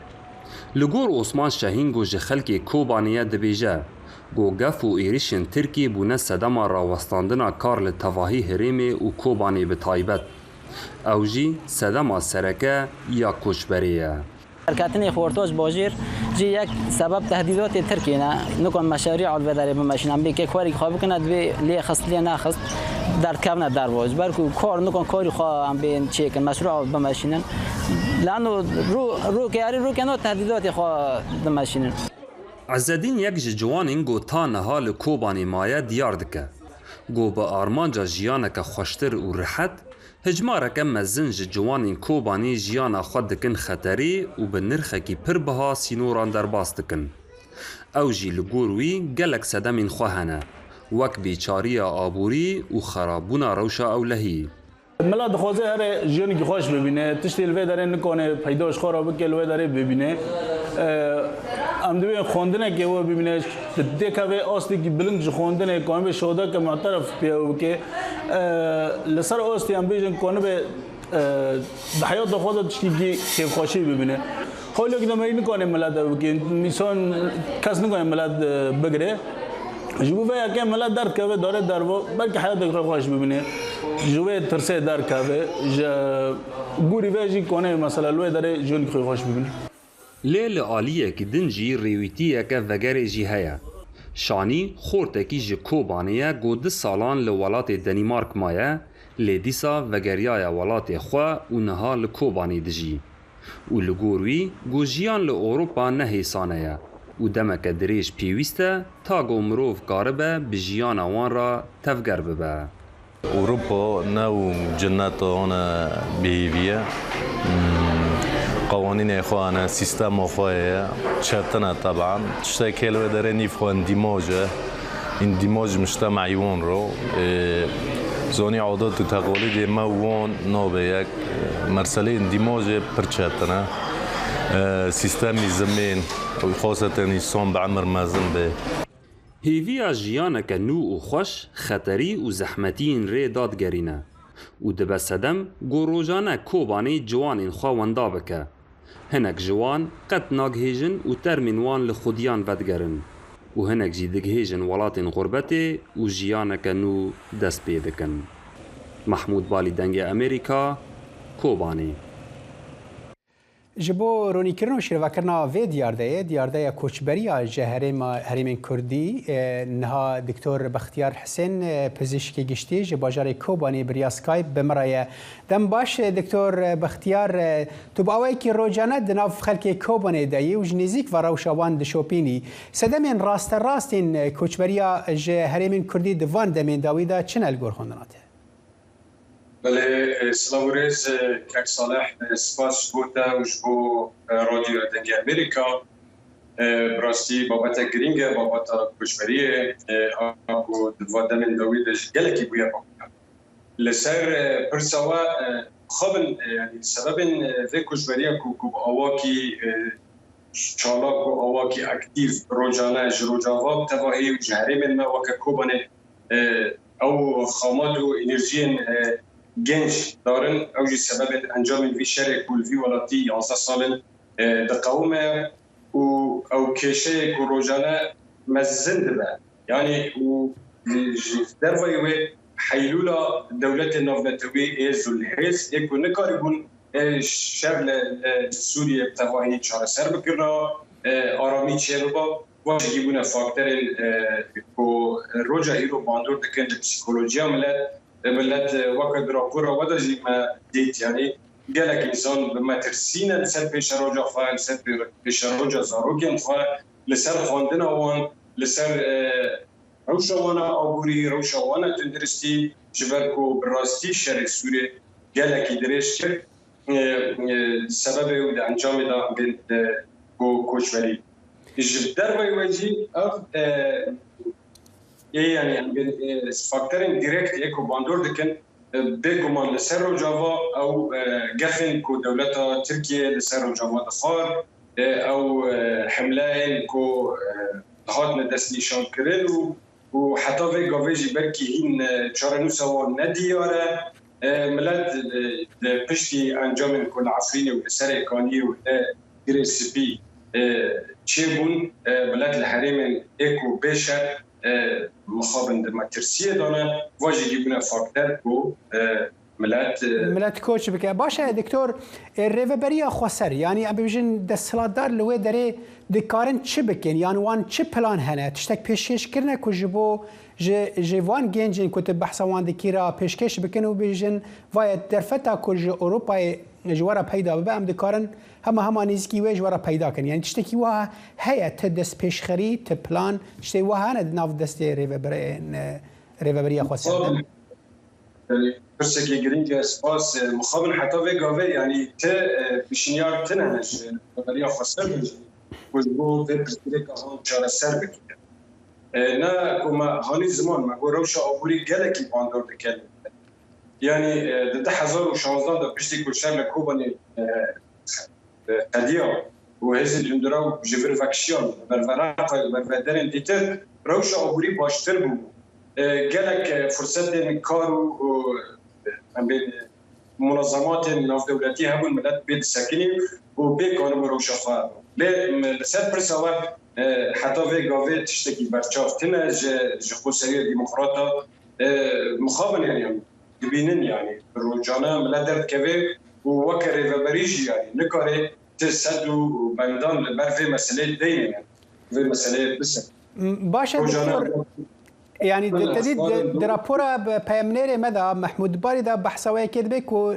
Li gor Osman Şehîn got ji xelkê Kobaniyê dibêje, got gef û êrişên Tirkiyê bûne sedema rawestandina kar li tevahî herêmê û Kobanê bi taybet. Ew jî sedema sereke ya koçberê ye. Erketini xortoz bajir ji yek sebeb tehdîdatê Tirkiye ne nikon meşariya alvedere bimeşînin bê kek werî xwe bikine divê lê xistiliye nexist derdkevne dervoz berku kar nikon karî xwe em bên çêkin meşru bimeşînin lano rûkeyarî rûkeno tehdîdatê xwe dimeşînin. Ezzedîn yek ji ciwanên got ta niha li Kobanê maye diyar dike. Got bi armanca jiyaneke xweştir û rihet hejmareke mezin ji ciwanên Kobanê jiyana xwe dikin xeterê û bi nirxekî pir biha sînoran derbas dikin. Ew jî li gor wî gelek sedemên xwe hene, wek bêçariya aborî û xerabûna rewşa ewlehî. ملا دخوازه هر جیانی که خوش ببینه تشتی الوی داره نکنه پیداش خورا بکه الوی داره ببینه ام دوی خوندنه که و ببینه دیگه به آستی که بلند جو خوندنه کام به شودا که معترف بیاو که لسر آستی ام بیشن کنه به حیات خود تشتی که خوشی ببینه حالا که نمی نکنه ملت که انسان کس نکنه ملت بگره جوی که ملت درد که داره در و بلکه حیات را خوش ببینه جوی ترسه در که گوری ویجی کنه مثلا لوی داره جون که خوش ببینه لیل عالیه که دنجی ریویتیه که وگره جی هیا شانی خورته کی جی کوبانیه گود سالان لولات دنیمارک مایه لیدیسا وگریای ولات خوا و نها لکوبانی دجی و لگوروی گوجیان لأوروپا نهیسانه و دمک دریش پیوسته تا گو مروف کاربه بجیان وان را تفگر ببه. أوروبا نو جنات هنا بهيفية قوانين إخوانا سيستم أخويا شرطنا طبعا تشتاق كيلو دارين إخوان اندماج مجتمعي وان رو زوني عادات وتقاليد ما وان نابيك مرسلة اندماج برشتنا سيستم زمين وخاصة إنسان بعمر مازن به هیویا جیانک نو و خوش خطری و زحمتین ری دادگرینه و دبه سدم گوروجانه کوبانی جوانین خواوندا بکه. هنک جوان قد ناگهیجن و ترمینوان لخودیان ودگرن و هنک جی دگهیجن ولاتین غربته و جیانک نو دست پیدکن. محمود بالی دنگ امریکا، کوبانی. جبو رونیکردن و شیروکردن وی دیارده کوچبری جه هریمین کردی نها دکتر بختیار حسین پزشکی گشتی جه باجار کوبانی بریا سکایپ بمرایه دم باش دکتر بختیار تو باوی که روجانه دناف خلک کوبانی دایی و جنیزیک و روشوان دشوپینی سدمین راستین کوچبری جه هریمین کردی دوان دمین داویده چن الگور خوندناته؟ بله سلام ورز کک صالح سپاس بوده و جبو رادیو دنگ امریکا براستی بابت گرینگ بابت کشوریه آگو دوادن دویدش گلکی بویا بابت لسر پرسوا خابن یعنی سبب وی کشوریه که آواکی چالاک و آواکی اکتیو روجانه جروجاواب تواهی و جهری من ما وکا کوبانه او خامات و انرژین genç دارن اوجی سبب انجام وی شرک و وی ولاتی 11 سال دقومه و او کشه روزانه مزند به یعنی و در وی حیلولا دولت نوفتوی از الحز یک نکاربون شغل سوریه تواهی چهار سر بکره آرامی چه با واجبی بونه فاکتور کو روجا ایرو باندور دکن پسیکولوژی ملت وقت راپورا و داشتیم دیت یعنی گلک انسان به مترسین سر پیش روجا فعال سر پیش روجا زاروگین فعال لسر خواندن آوان لسر روشوانا آبوری روشوانا تندرستی جبرکو براستی شرک سوری گلکی درش کرد سبب انجام دا کو کوچولی جدر ويجي أو يعني فاكتورين ديريكت إيكو باندور دكن بيجومان لسر جافا أو جخن كو دولة تركيا لسر جافا دخار أو حملين كو هاتنا دستنيشان كريلو وحتى في جافيجي بركي هين شارنو سوا نديارة ملاد بشتي أنجام كل عفريني والسر إقاني والريسبي تشيبون ملاد الحريم إيكو بيشر مخابن دمترسية دانا واجي جبنا فاكتر كو ملات کوچ بکه باشه دکتور ریوبریا خوسر یعنی ام بجن دستلاتدار لوی داره دکارن چی بکن یعنی وان چی پلان هنه تشتک پیشکش کرنه که جبو جوان گنجین کت بحث وان دکیرا پیشکش بکن و بجن وای درفتا که اروپای جوارا پیدا ببه ام دکارن هما نزکی وی جوارا پیدا کن یعنی تشتکی وها هیا تدست پیشخری تپلان تشتی وها هنه ناف دست ریوبریا خوسر برسكي جرينج سباس مخابن حتى في جافي يعني تا بشنيار تنهش بريا خسر وجبو في برسكيكا هون شارع سربك نا كما هاني زمان ما روش أبوري جالكي باندور دكان يعني ده 2016 ده بشتي كل شهر لكوباني قديا وهذه الجندراو جبر فاكشيون بالفدرين ديتر روش أبوري باشتر بو جالك فرصة من كارو منظمات ناف دولتي هم الملات بيت ساكنين وبيكونوا روشافا لسات برسوا حتى في غافي تشتكي برشاف تنا جخوسيه ديمقراطه مخابن يعني بينن يعني روجانا ملادر كبير ووكر ريفابريجي يعني نكاري تسدوا بندان برفي مسألة دين يعني في مسألة بس باشا دكتور يعني تدید درپورا پیامنر مدا محمود باری دا بحثوای کد بکو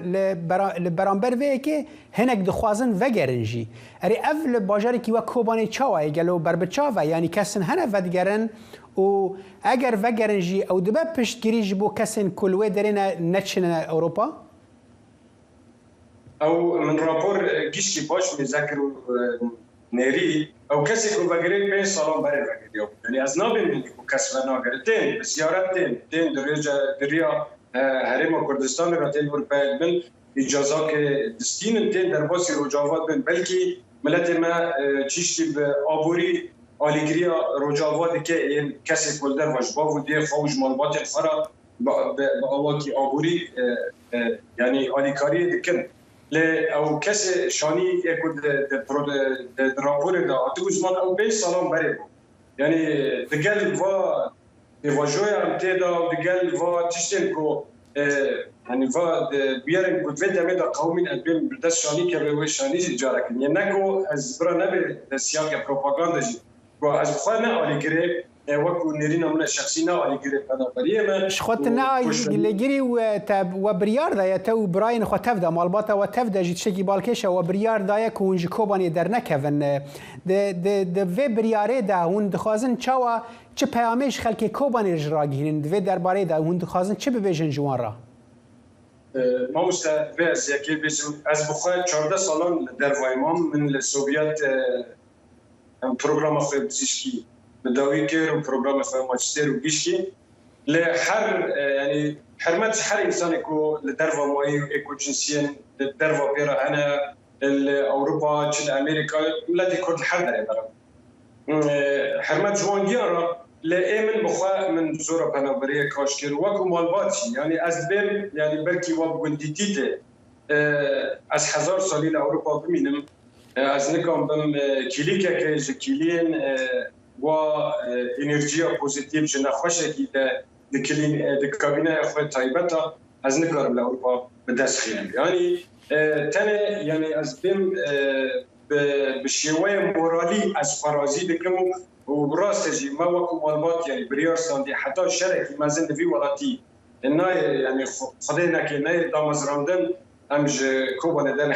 لبرانبر وی که هنگ دخوازن وگرنجی اری اول باجاری کی و کوبانی چاوای گلو بربچاوا یعنی کسن هنه ودگرن و اگر وگرنجی او دبه پشتگیریج بو کسن کلوه درینه نچن اوروپا او من راپور گیشکی باش میذکرو نری او کسی که وگری به سالان برای وگری یعنی از نابین که کس و ناگره تین بسیارت تین دریا حریم کردستان را تین اروپایی بین اجازه که دستین تین در باسی روجاوات بین بلکه ملت ما چیشتی به آبوری آلیگریا روجاوات که این کسی کلدر وجبا و دی خوش مالبات خرا به آواکی آبوری یعنی آلیکاری دکن او کسی شانی یکود راپور دا اتوزمان او به سلام بره یعنی دگل و دیواجوی هم تیدا دگل و تشتن کو یعنی و بیارن بود وید همه دا قومین ادبیم بردست شانی که به شانی جاره کن یعنی نکو از برا نبه سیاق پروپاگاندا جی و از بخواه نه آلی گره وكو نيرينا من الشخصينا على جري أنا بريمة شخوتنا لجري وبريار دا تو براين خو تفدا مالباتا وتفدا جيت شكي بالكيشا وبريار دا يكون جكوباني در نكفن د في برياري دا هون دخوازن چاوا چه پیامش خلک کوباني جراگين د في درباره دا هون دخوازن چه ببيجن جوان را ما مستفز يكي بيجو از بخواه 14 سالان در وایمان من السوفيات برنامج خبزيشكي بداوي كير وبروجرام في ماجستير وبيشكي لحر يعني حرمت حر انسان يكون لدرفا ماي ايكو جنسيا لدرفا بيرا انا اوروبا تشيل امريكا لا تكون الحر ده حرمت جوان جيرا لايمن بخوا من زوره بنابريه كاشكير وكو مالباتي يعني ازبم يعني بركي وبونديتيته از 1000 سالي لاوروبا بمينم از نكم بم كيليكا كيلين و انرژیا پوزیتیو جنا خوشه کی د کلین د کابینه خو تایبتا از نکارم لاوروپا به دست خیلی یعنی تنه یعنی از بیم به شیوه مورالی از فرازی دکم و براست جی ما وکو مالبات یعنی بریارستان دی حتی شرکی مزن دوی ولاتی نه یعنی خدای نکه نه دامزراندن امج کوبانه دن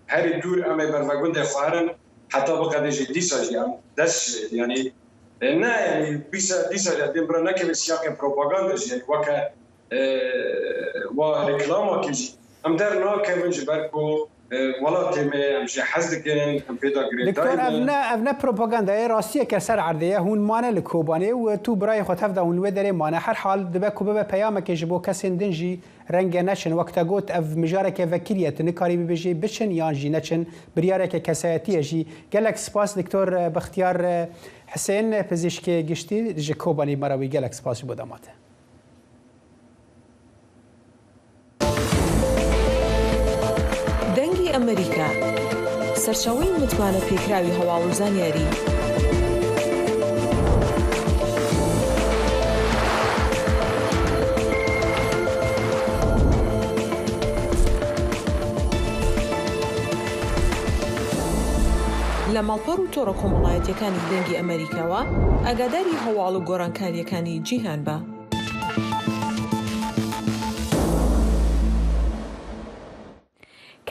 هری دور اما برفگوند خواهرن حتى بقى دي ساجي داش يعني نه يعني بيسا دي ساجي دي برا نكمل سياق بروباغندا يعني وكا وريكلاما كيجي ام درنا كمن جبركو وڵاتی me em jî hez dikin em pêda دکتۆر ئەڤنە پرۆپاگاندایە ڕاستیە کە سەر عردەیە هونمانە لە کۆبانێ و تو برای خۆ تەفدا هون وێ دەرێمانە هەر حال دەبێت کو ببە پەیامێکی ji بۆ کەسێن دنجی ڕەنگە نەچن وەکتە گوت ئەڤ مژارێکە vekiriyet نکاری ببێژێ بچن یان jî neçin biryareke kesayetiye jî gelek spas دکتۆر بەختیار حسێن پزیشکê giştî ji Kobanî me wî gelek spas ji bo demate. دەنگی ئەمریکا سەرچاوەی متمانە پێکراوی هەواڵ و زانیاری لە ماڵپەڕ و تۆڕە کۆمەڵایەتیەکانی دەنگی ئەمریکاوە ئاگاداری هەواڵ و گۆڕانکاریەکانی جیهان بە.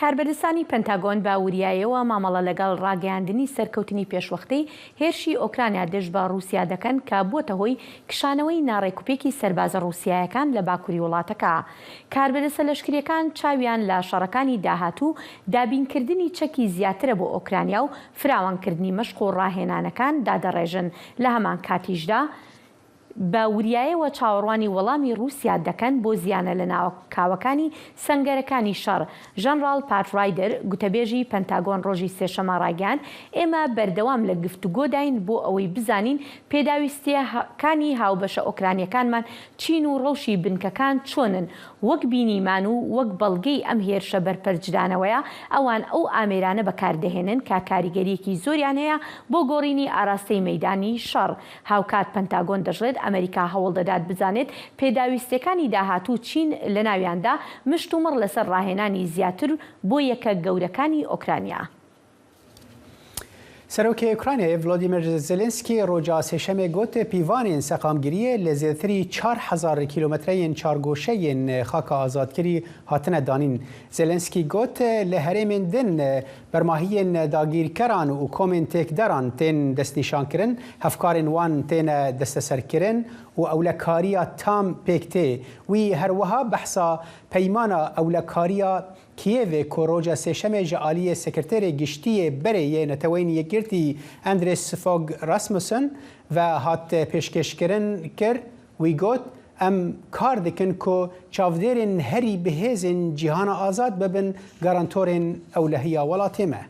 کاربەدەستانی پەنتاگۆن باوریایەوە مامەڵە لەگەڵ ڕاگەیاندنی سەرکەوتنی پێشوەختەی هێرشی ئۆکرانیا دەست بە رووسیا دەکەن کە بووەتە هۆی کشانەوەی ناڕێکوپێکی سەربازە رووسیایەکان لە باکووری وڵاتەکە. کاربەدەستە لەشکریەکان چاویان لە شەڕەکانی داهاتوو دابینکردنی چەکی زیاترە بۆ ئۆکرانیا و فراوانکردنی مەشق و ڕاهێنانەکان دادەڕێژن. لە هەمان کاتیشدا باوریایەوە چاوەڕوانی وەڵامی رووسیا دەکەن بۆ زیانە لە ناوکاوەکانی سەنگەرەکانی شەڕ. ژەنڕال پات رایدەر گوتەبێژی پەنتاگۆن ڕۆژی سێشەمە ڕایگەیاند ئێمە بەردەوام لە گفتوگۆداین بۆ ئەوەی بزانین پێداویستیەکانی هاوبەشە ئۆکرانیەکانمان چین و ڕەوشی بنکەکان چۆنن وەک بینیمان و وەک بەڵگەی ئەم هێرشە بەرپەرجدانەوەیە ئەوان ئەو ئامێرانە بەکاردەهێنن کە کاریگەریەکی زۆریان هەیە بۆ گۆڕینی ئاراستەی مەیدانی شەڕ. هاوکات پەنتاگۆن دەژڵێت ئەمریکا هەوڵ دەدات بزانێت پێداویستەکانی داهاتوو چین لە ناویاندا مشتومڕ لەسەر ڕاهێنانی زیاتر بۆ یەکە گەورەکانی ئۆکرانیا. سەرۆکی ئوکرانیای ڤلۆدیمیر زێلێنسکی ڕۆژا سێشەمێ گوت پیڤانên سەقامگiriye lê zêtirî 4,000 kîlometreyên çargoşeyên xaka azadkirî hatine danîn. Zelensky got li herêmên din bermahiyên dagîrkeran û komên têkderan tên destnîşankirin, hevkarên wan têne desteserkirin û ewlekariya tam pêk tê. Wî her wiha behsa peymana ewlekariya Kiyevê ku roja sêşemê ji aliyê sekreterê giştiyê berê yê netewên yekgirtî Andres Fogh Rasmussen ve hat pêşkêşkirin kir, wî got em kar dikin ku çavdêrên herî bihêzên cîhana azad bibin garantorên ewlehiya welatê me.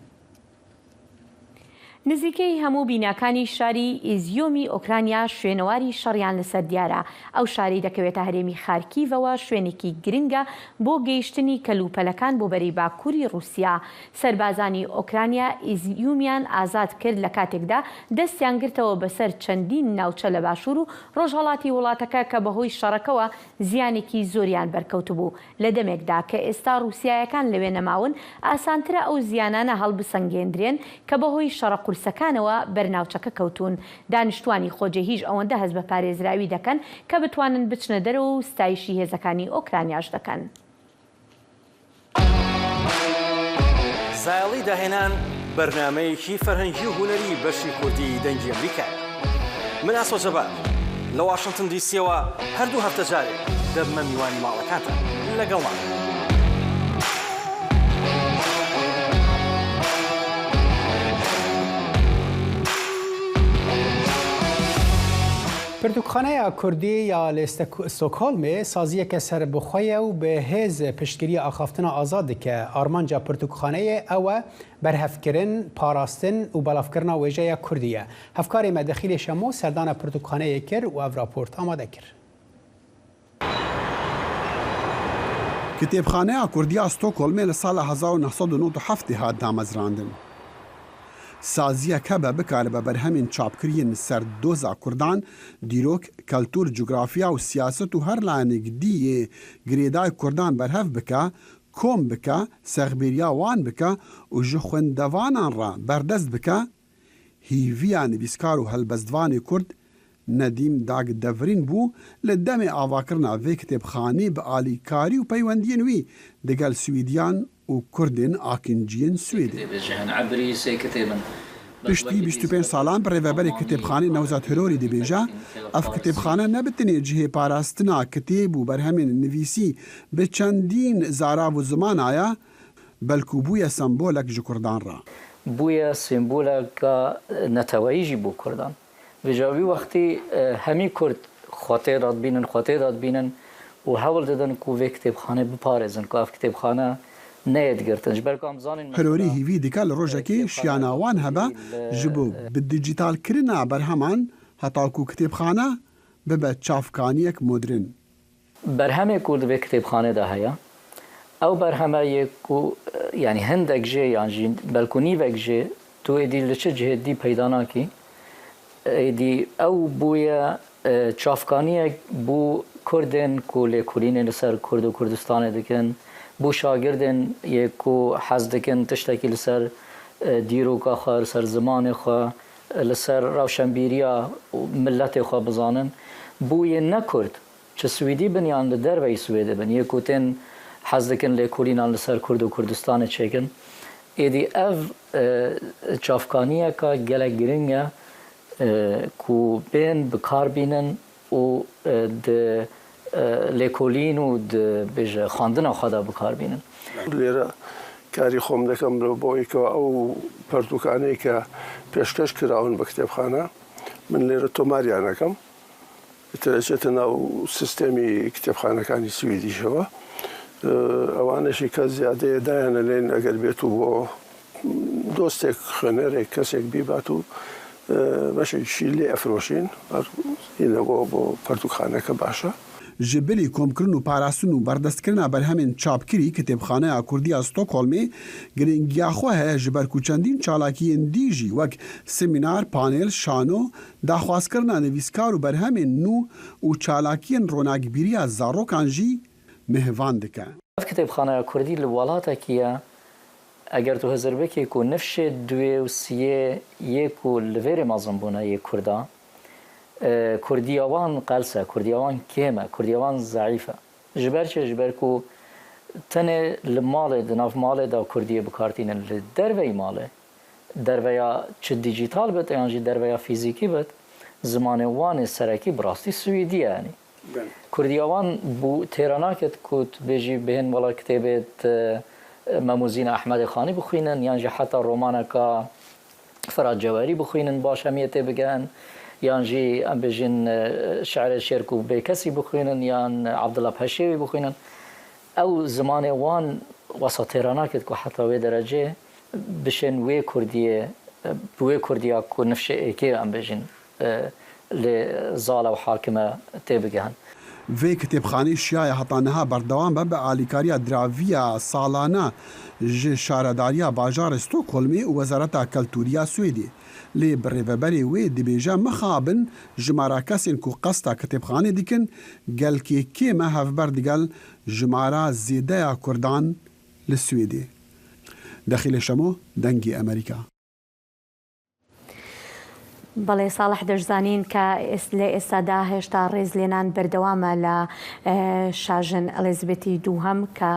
نزیکەی هەموو بیناکانی شاری ئیزیۆمی ئۆکرانیا شوێنەواری شەڕیان لەسەر دیارە. ئەو شاری دەکەوێتە هەرێمی خارکیڤەوە شوێنێکی گرنگە بۆ گەیشتنی کەلوپەلەکان بۆ بەری باکووری رووسیا. سەربازانی ئۆکرانیا ئیزیۆمیان ئازاد کرد لە کاتێکدا دەستیان گرتەوە بەسەر چەندین ناوچە لە باشوور و ڕۆژهەڵاتی وڵاتەکە کە بەهۆی شەڕەکەوە زیانێکی زۆریان بەرکەوت بوو. لە دەمێکدا کە ئێستا رووسیایەکان لەوێ نەماون ئاسانترە ئەو زیانانە هەڵبسەنگێندرێن کە بەهۆی شەڕە قورسەکانەوە بەرناوچەکە کەوتون. دانیشتوانی خۆجێ هیچ ئەوەندە هەست بە پارێزراوی دەکەن کە بتوانن بچنە دەرەوە و ستایشی هێزەکانی ئۆکرانیاش دەکەن. زایڵی داهێنان بەرنامەیەکی فەرهەنگی و هونەری بەشی کوردی دەنگی ئەمریکا. من ئاسۆ جەبار لە واشنگتن دیسیەوە هەردوو هەفتە جارێ دەبمە میوانی ماڵەکانتە لەگەڵمان. پرتوکخانەیە کوردی یا لە ستۆکهۆلمێ سازیەکە سەربەخۆیە و بە هێز پشتگیری ئاخافتنا ئازاد دکە. ئارمانجا پرتوکخانەیە ئەوە بەرهەفکردن، پاراستن و بەلافکردنا وێژەیە کوردیە. هەفکاری مەدەخیلی شەمۆ سەردانە پرتوکخانەیە کرد و ئەو راپۆرت ئامادە کرد. کتێبخانەیە کوردیا ستۆکهۆلمێ لە ساڵە 1997 هات دامەزراندن. سازیەکە بە بکارە بە بەرهەمین چاپکردین سەر دۆزا کوردان، دیرۆک، کەلتور، جوگرافیا و سیاست و هەر لایەنێک دیێ گرێدای کوردان بەرهەف بکە، کۆم بکە، سەغبێریا وان بکە و ji خوێندەوانان ڕ بەردەست بکە، هیڤیا نویسکار و هەلبەستوانی کورد نەدیم داگدەڤرین بوو لە دەمێ ئاواکردنا vê کتێبخانەی بە ئالیکاری و پەیوەندیên wî digel Swîdyan û Kurdên akînciyên Swêdê. Piştî 25 salan bi rêveberê kitêbxanê Newzat Hirorî dibêje, ev kitêbxane ne bi tenê cihê parastina kitêb û berhemên nivîsî bi çendîn zarav û ziman aya, بەلکو بووە سمبۆلێک ji Kurdan را. بووە سمبۆلێکە نەتەوەییژی بۆ کوردان. بژاوی وەختی هەمی کورد خۆتێرات بینن خۆتێرات بینن و هەوڵ دەدەن و vê kitêbxانê biparêzin ku ev kitêbxane neyêdgirtin ji ber ku em zanîn Hirorî hîvî dike li rojekê şiyana wan hebe ji bo bi dijîtalkirina berheman heta ku kitêbxane bibe çavkaniyek modern. Berhemê ku di vê kitêbxanê de heye ew berheme yê ku yanî hindek jê yan jî belkû nîvek jê tu êdî li çi cihê dî peyda nakî êdî ew bûye çavkaniyek bû Kurdên ku lêkolînê li ser Kurd û Kurdistanê dikin bû şagirdên yê ku hez dikin tiştekî li ser dîroka xwe li ser zimanê xwe li ser rewşenbîriya milletê xwe bizanin bû yê ne Kurd çi Swîdî bin yan li derveyî Swêdê bin yê ku tên hez dikin lêkolînan li ser Kurd û Kurdistanê çêkin êdî ev çavkaniyeka gelek giring e ku bên bikar bînin û di lêkolîn û di bêje xwandina xwe de bikar bînin. Lêre karî xwe dikim li bo ke ew pertûkanê ke pêşkeş kirawin bi kitêbxane min lêre tomariya nekim çetin ew sistemî kitêbxanekanî Swîdî şewe ewanê ke ziyadeyê dayane lên eger bêt û bo dostek xwenerek kesek bî bet û بەشێکی لێ ئەفرۆشین هینەوە بۆ پەرتوخانەکە باشە. Ji bilî komkirin û parasin û berdestkirina berhemên çapkirî kitêbxaneya Kurdiya Stockholmê giringiya xwe heye ji ber ku çendîn çalakiyên dî jî wek semînar, panêl, şano, daxwazkirina nivîskar û berhemên nû û çalakiyên ronakbîriya zarokan jî mihvan dike. Ev kitêbxaneya Kurdî li welatekî ye eger tu hezir bikî ku nifşê duê û siyê yê ku li vêrê mezin bûne yê Kurda Kurdiya wan qels e, Kurdiya wan kêm e, Kurdiya wan zeîf e. Ji ber çi ji ber ku tenê li malê di nav malê de Kurdiyê bikartînin li derveyî malê derveya çi dijîtal bit yan jî derveya fîzîkî bit zimanê wanê serekî bi rastî Swîdî ye yanî. Kurdiya wan bû têra naket ku tu bêjî bihên wala kitêbê Memuzîna Ehmedê Xanî bixwînin yan jî heta romaneka Ferhat Cewerî bixwînin baş hemiyetê bigehin yan jî em bêjin şeirê şêrk û bêkesî bixwînin yan Abdullah Peşêwî bixwînin ew zimanê wan wesa têra naket ku heta wê derecê bişên wê Kurdiyê bi wê Kurdiya ku nifşê êkê em bêjin lê zala û hakime tê bigehin. Vê kitêbxanî şiyaya heta niha berdewam be bi alîkariya draviya salana ji şaredariya bajarê Stockholmê û Wezareta Keltûriya Swêdê. Lê bi rêveberê wê dibêje mixabin jimara kesên ku qesta kitêbxanê dikin gelkê kêm e hevber digel jimara zêdeya Kurdan li Swêdê. Dexîlê Şemo, Dengê Amerîka. بەڵێ ساڵح دەشزانین کە لە ئێستادا هێشتا ڕێزلێنان بەردەوامە لە شاژن ئەلیزابێتی دووهەم کە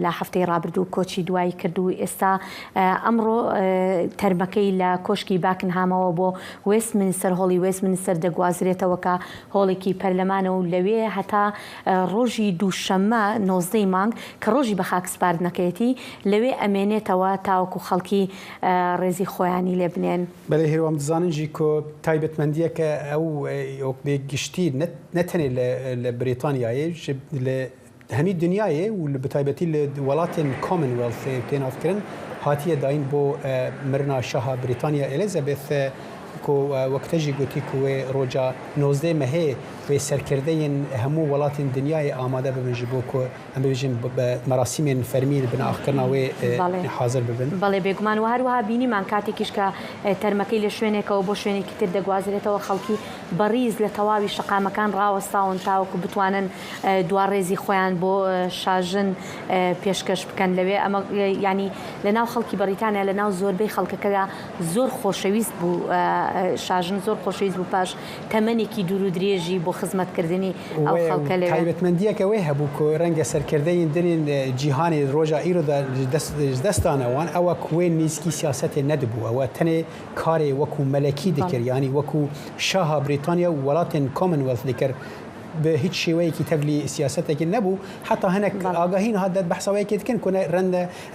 لە هەفتەی ڕابردوو کۆچی دوایی کرد و ئێستا ئەمڕۆ تەرمەکەی لە کۆشکی باکنهامەوە بۆ وێستمینستەر هۆڵی وێستمینستەر دەگوازرێتەوە کە هۆڵێکی پەرلەمانە و لەوێ هەتا ڕۆژی دووشەممە 19 مانگ کە ڕۆژی بە خاکسپاردنەکەیەتی لەوێ ئەمێنێتەوە تاوەکو خەڵکی ڕێزی خۆیانی لێ بنێن. بەڵێ هێروەم دزانن جی کۆ تایبەتمەندیەکە ئەو بێگشتی نەتەنێ لە بریتانیایە لە هەمی دنیایە و لە بەتایبەتی لە وڵاتێن کۆمنوێڵث تێنافکردن هاتیە داین بۆ مرنا شاها بریتانیا ئەلیزابێت وەکتەژی گوتی کوێ ڕۆژە 19 مەهەیە وێ سەرکردەیەن هەموو وڵاتین دنیای ئامادە ببنج بۆ کۆ ئەم ببێژین مەراسیمێن فەرمی بناخکردنا وێ حاضر ببن. بەڵێ بێگومان و هەروەها بینیمان کاتێکیش کە تەرمەکەی لە شوێنێکەوە بۆ شوێنێکی تر دەگوازرێتەوە خەڵکی بەڕیز لە تەواوی شقامەکان ڕاوەستاون تاوەکو بتوانن دوا ڕێزی خۆیان بۆ شاژن پێشکەش بکەن لەوێ ئەمە ینی لە ناو خەڵکی بەریتانیا لە ناو زۆربەی خەڵکەکەدا زۆر خۆشەویست بوو شاژن زۆر خۆشەویست بوو پاش تەمەنێکی دوور و درێژی بۆ خزمەتکردنی ئەو خەڵکە لەوێ تایبەتمەندیەکەوەی هەبوو کۆ ڕەنگە سەرکردەی دنین جیهانی ڕۆژە ئیرۆدا دەستانەوان ئەوە کوێ نیسکی سیاسەتێ نەدبوو ئەوە تەنێ کارێ وەکو مەلەکی دەکرد ینی وەکو شاها بریتانیا و وڵاتێن کۆمنوێڵث دەکرد بە هیچ شێوەیەکی تەبلی سیاسەتێکی نەبوو حتا هەنێک ئاگاهین هادات بەحسەوەیەکێت کن کۆنە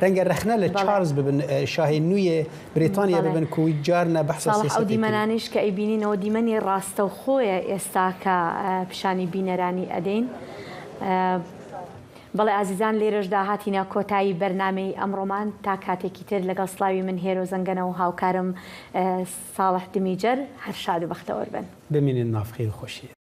ڕەنگە رەخنە لە چارلز ببن شاهێن نوێ بریتانیا ببن کوی جارنە بەحسە سیاسەتی ئەو دیمەنانش کە ئەیبینینەوە دیمەنی ڕاستە و خۆیە ئێستا کە پیشانی بینەرانی ئەدەین. بەڵێ ئازیزان لێرەشدا هاتینە کۆتایی بەرنامەی ئەمڕۆمان تا کاتێکی تر لەگەڵ سلاوی من هێرۆ زەنگەنە و هاوکارم ساڵح دمیجەر هەر شاد و بەختەوەر بن. بمینن نافخێ و خۆشیە.